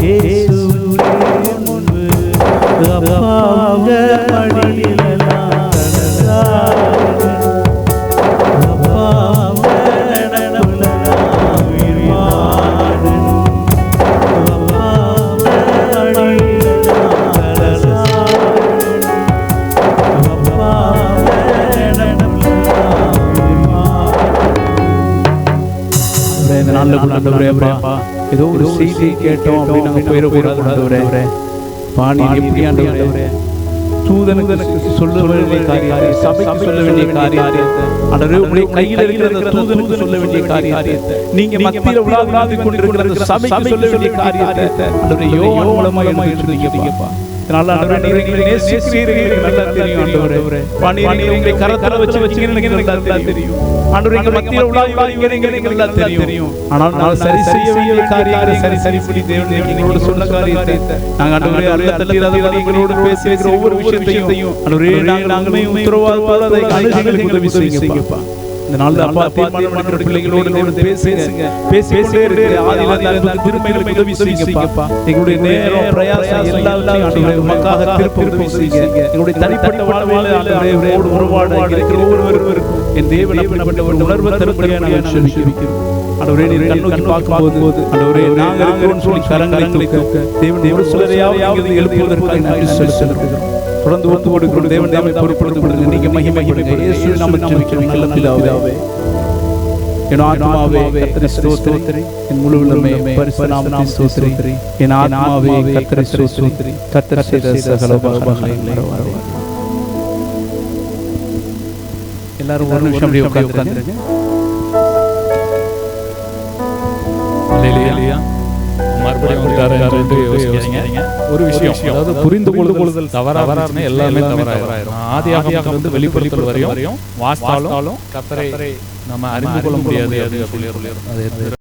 A: இயேசுவே முன்பு அப்பாங்க மடியிலெல்லாம் ஏதோ ஒரு செய்தி கேட்டோம் அப்படின்னு நாங்கள் போயிடக்கூடாது. பாணி எப்படி ஆண்டவரே தூதனுக்கு சொல்ல வேண்டிய காரியத்தை, சபைக்கு சொல்ல வேண்டிய காரியத்தை, ஆண்டவரே உங்களுடைய கையில் இருக்கிற அந்த தூதனுக்கு சொல்ல வேண்டிய காரியத்தை, நீங்க மத்தியில உலாவிக் கொண்டிருக்கிற சபைக்கு சொல்ல வேண்டிய காரியத்தை ஆண்டவரே யோவான் மூலமாக எனக்கு சொல்லிங்கப்பா. இதனால ஆண்டவரே நீங்க நேசிக்கிறீர்கள் எனக்கு நல்லா தெரியும். ஆண்டவரே பாணி நீங்க உங்களை கரத்துல வச்சீங்கன்னு எனக்கு நல்லா தெரியும். ஆண்டவரே எங்க மத்தியில உலாவிக்கிறீங்க எனக்கு நல்லா தெரியும். ஆனால் நான் சரி செய்ய வேண்டிய காரியங்களை சரிபடி தேவன் எங்களோட சொன்ன காரியத்தை நாங்க ஆண்டவரே அல்ல தள்ளிராதபடி எங்களோடு பேசியிருக்கிற ஒவ்வொரு விஷயத்தையும் ஆண்டவரே நாங்களே உத்தரவாதத்தோட அதை அணுகுங்கள் விசுவாசிங்கப்பா. இந்த நாள்ல அப்பா தீர்மானம் எடுக்கிற பிள்ளைகளோடு பேசுங்க. பேசிக்கொண்டே இருக்கிற ஆதியில அன்புக்கு திருமையில உதவி செய்யுங்கப்பா. எங்களுடைய நேரம் பிரயாசம் எல்லாத்தையும் ஆண்டவரே உமக்காக திருப்பி செய்யுங்க. எங்களுடைய தனிப்பட்ட வாழ்வில் ஆண்டவரே உங்களோடு உறவாட இருக்கிற ஒவ்வொருவருக்கும் என் தேவன் அப்படிப்பட்ட ஒரு உணர்வை தரும்படியாக நாங்கள் செபிக்கிறோம். ஆண்டவரே நீர் கண்ணோக்கி பார்க்கும்போது ஆண்டவரே நாங்கள் இருக்கிறோம்னு சொல்லி கரங்களை தூக்க தேவன் ஒரு சிலரையாவது எழுப்புவதற்காக நாங்கள் செலுத்துகிறோம். தொடர்ந்து ஒத்து கொடுக்கிறோம். தேவன் நாமத்தை பொறுப்படுத்துங்க. நீங்க மகிமைப்படுங்க. இயேசு நாமத்தில் ஜெபிக்கிறோம் நல்ல பிதாவே. என் ஆத்மாவே கர்த்தரை ஸ்தோத்திரி, என் முழு உள்ளமே பரிசுத்த நாமத்தை ஸ்தோத்திரி. என் ஆத்மாவே கர்த்தரை ஸ்தோத்திரி, கர்த்தர் செய்த சகல உபகாரங்களையும் மறவாதே. எல்லாரும் ஒரு நிமிஷம் அப்படியே உட்கார்ந்துருங்க.
B: அல்லேலூயா. மறுபடியும் யோசிக்கிறீங்க ஒரு விஷயம், அதாவது புரிந்து கொள்ளுதல் தவறான எல்லாமே தவறாயிரும். ஆதியாகமம் வந்து வெளிப்படுத்தல் வரையும் வாசித்தாலும் கர்த்தரை நம்ம அறிந்து கொள்ள முடியாது.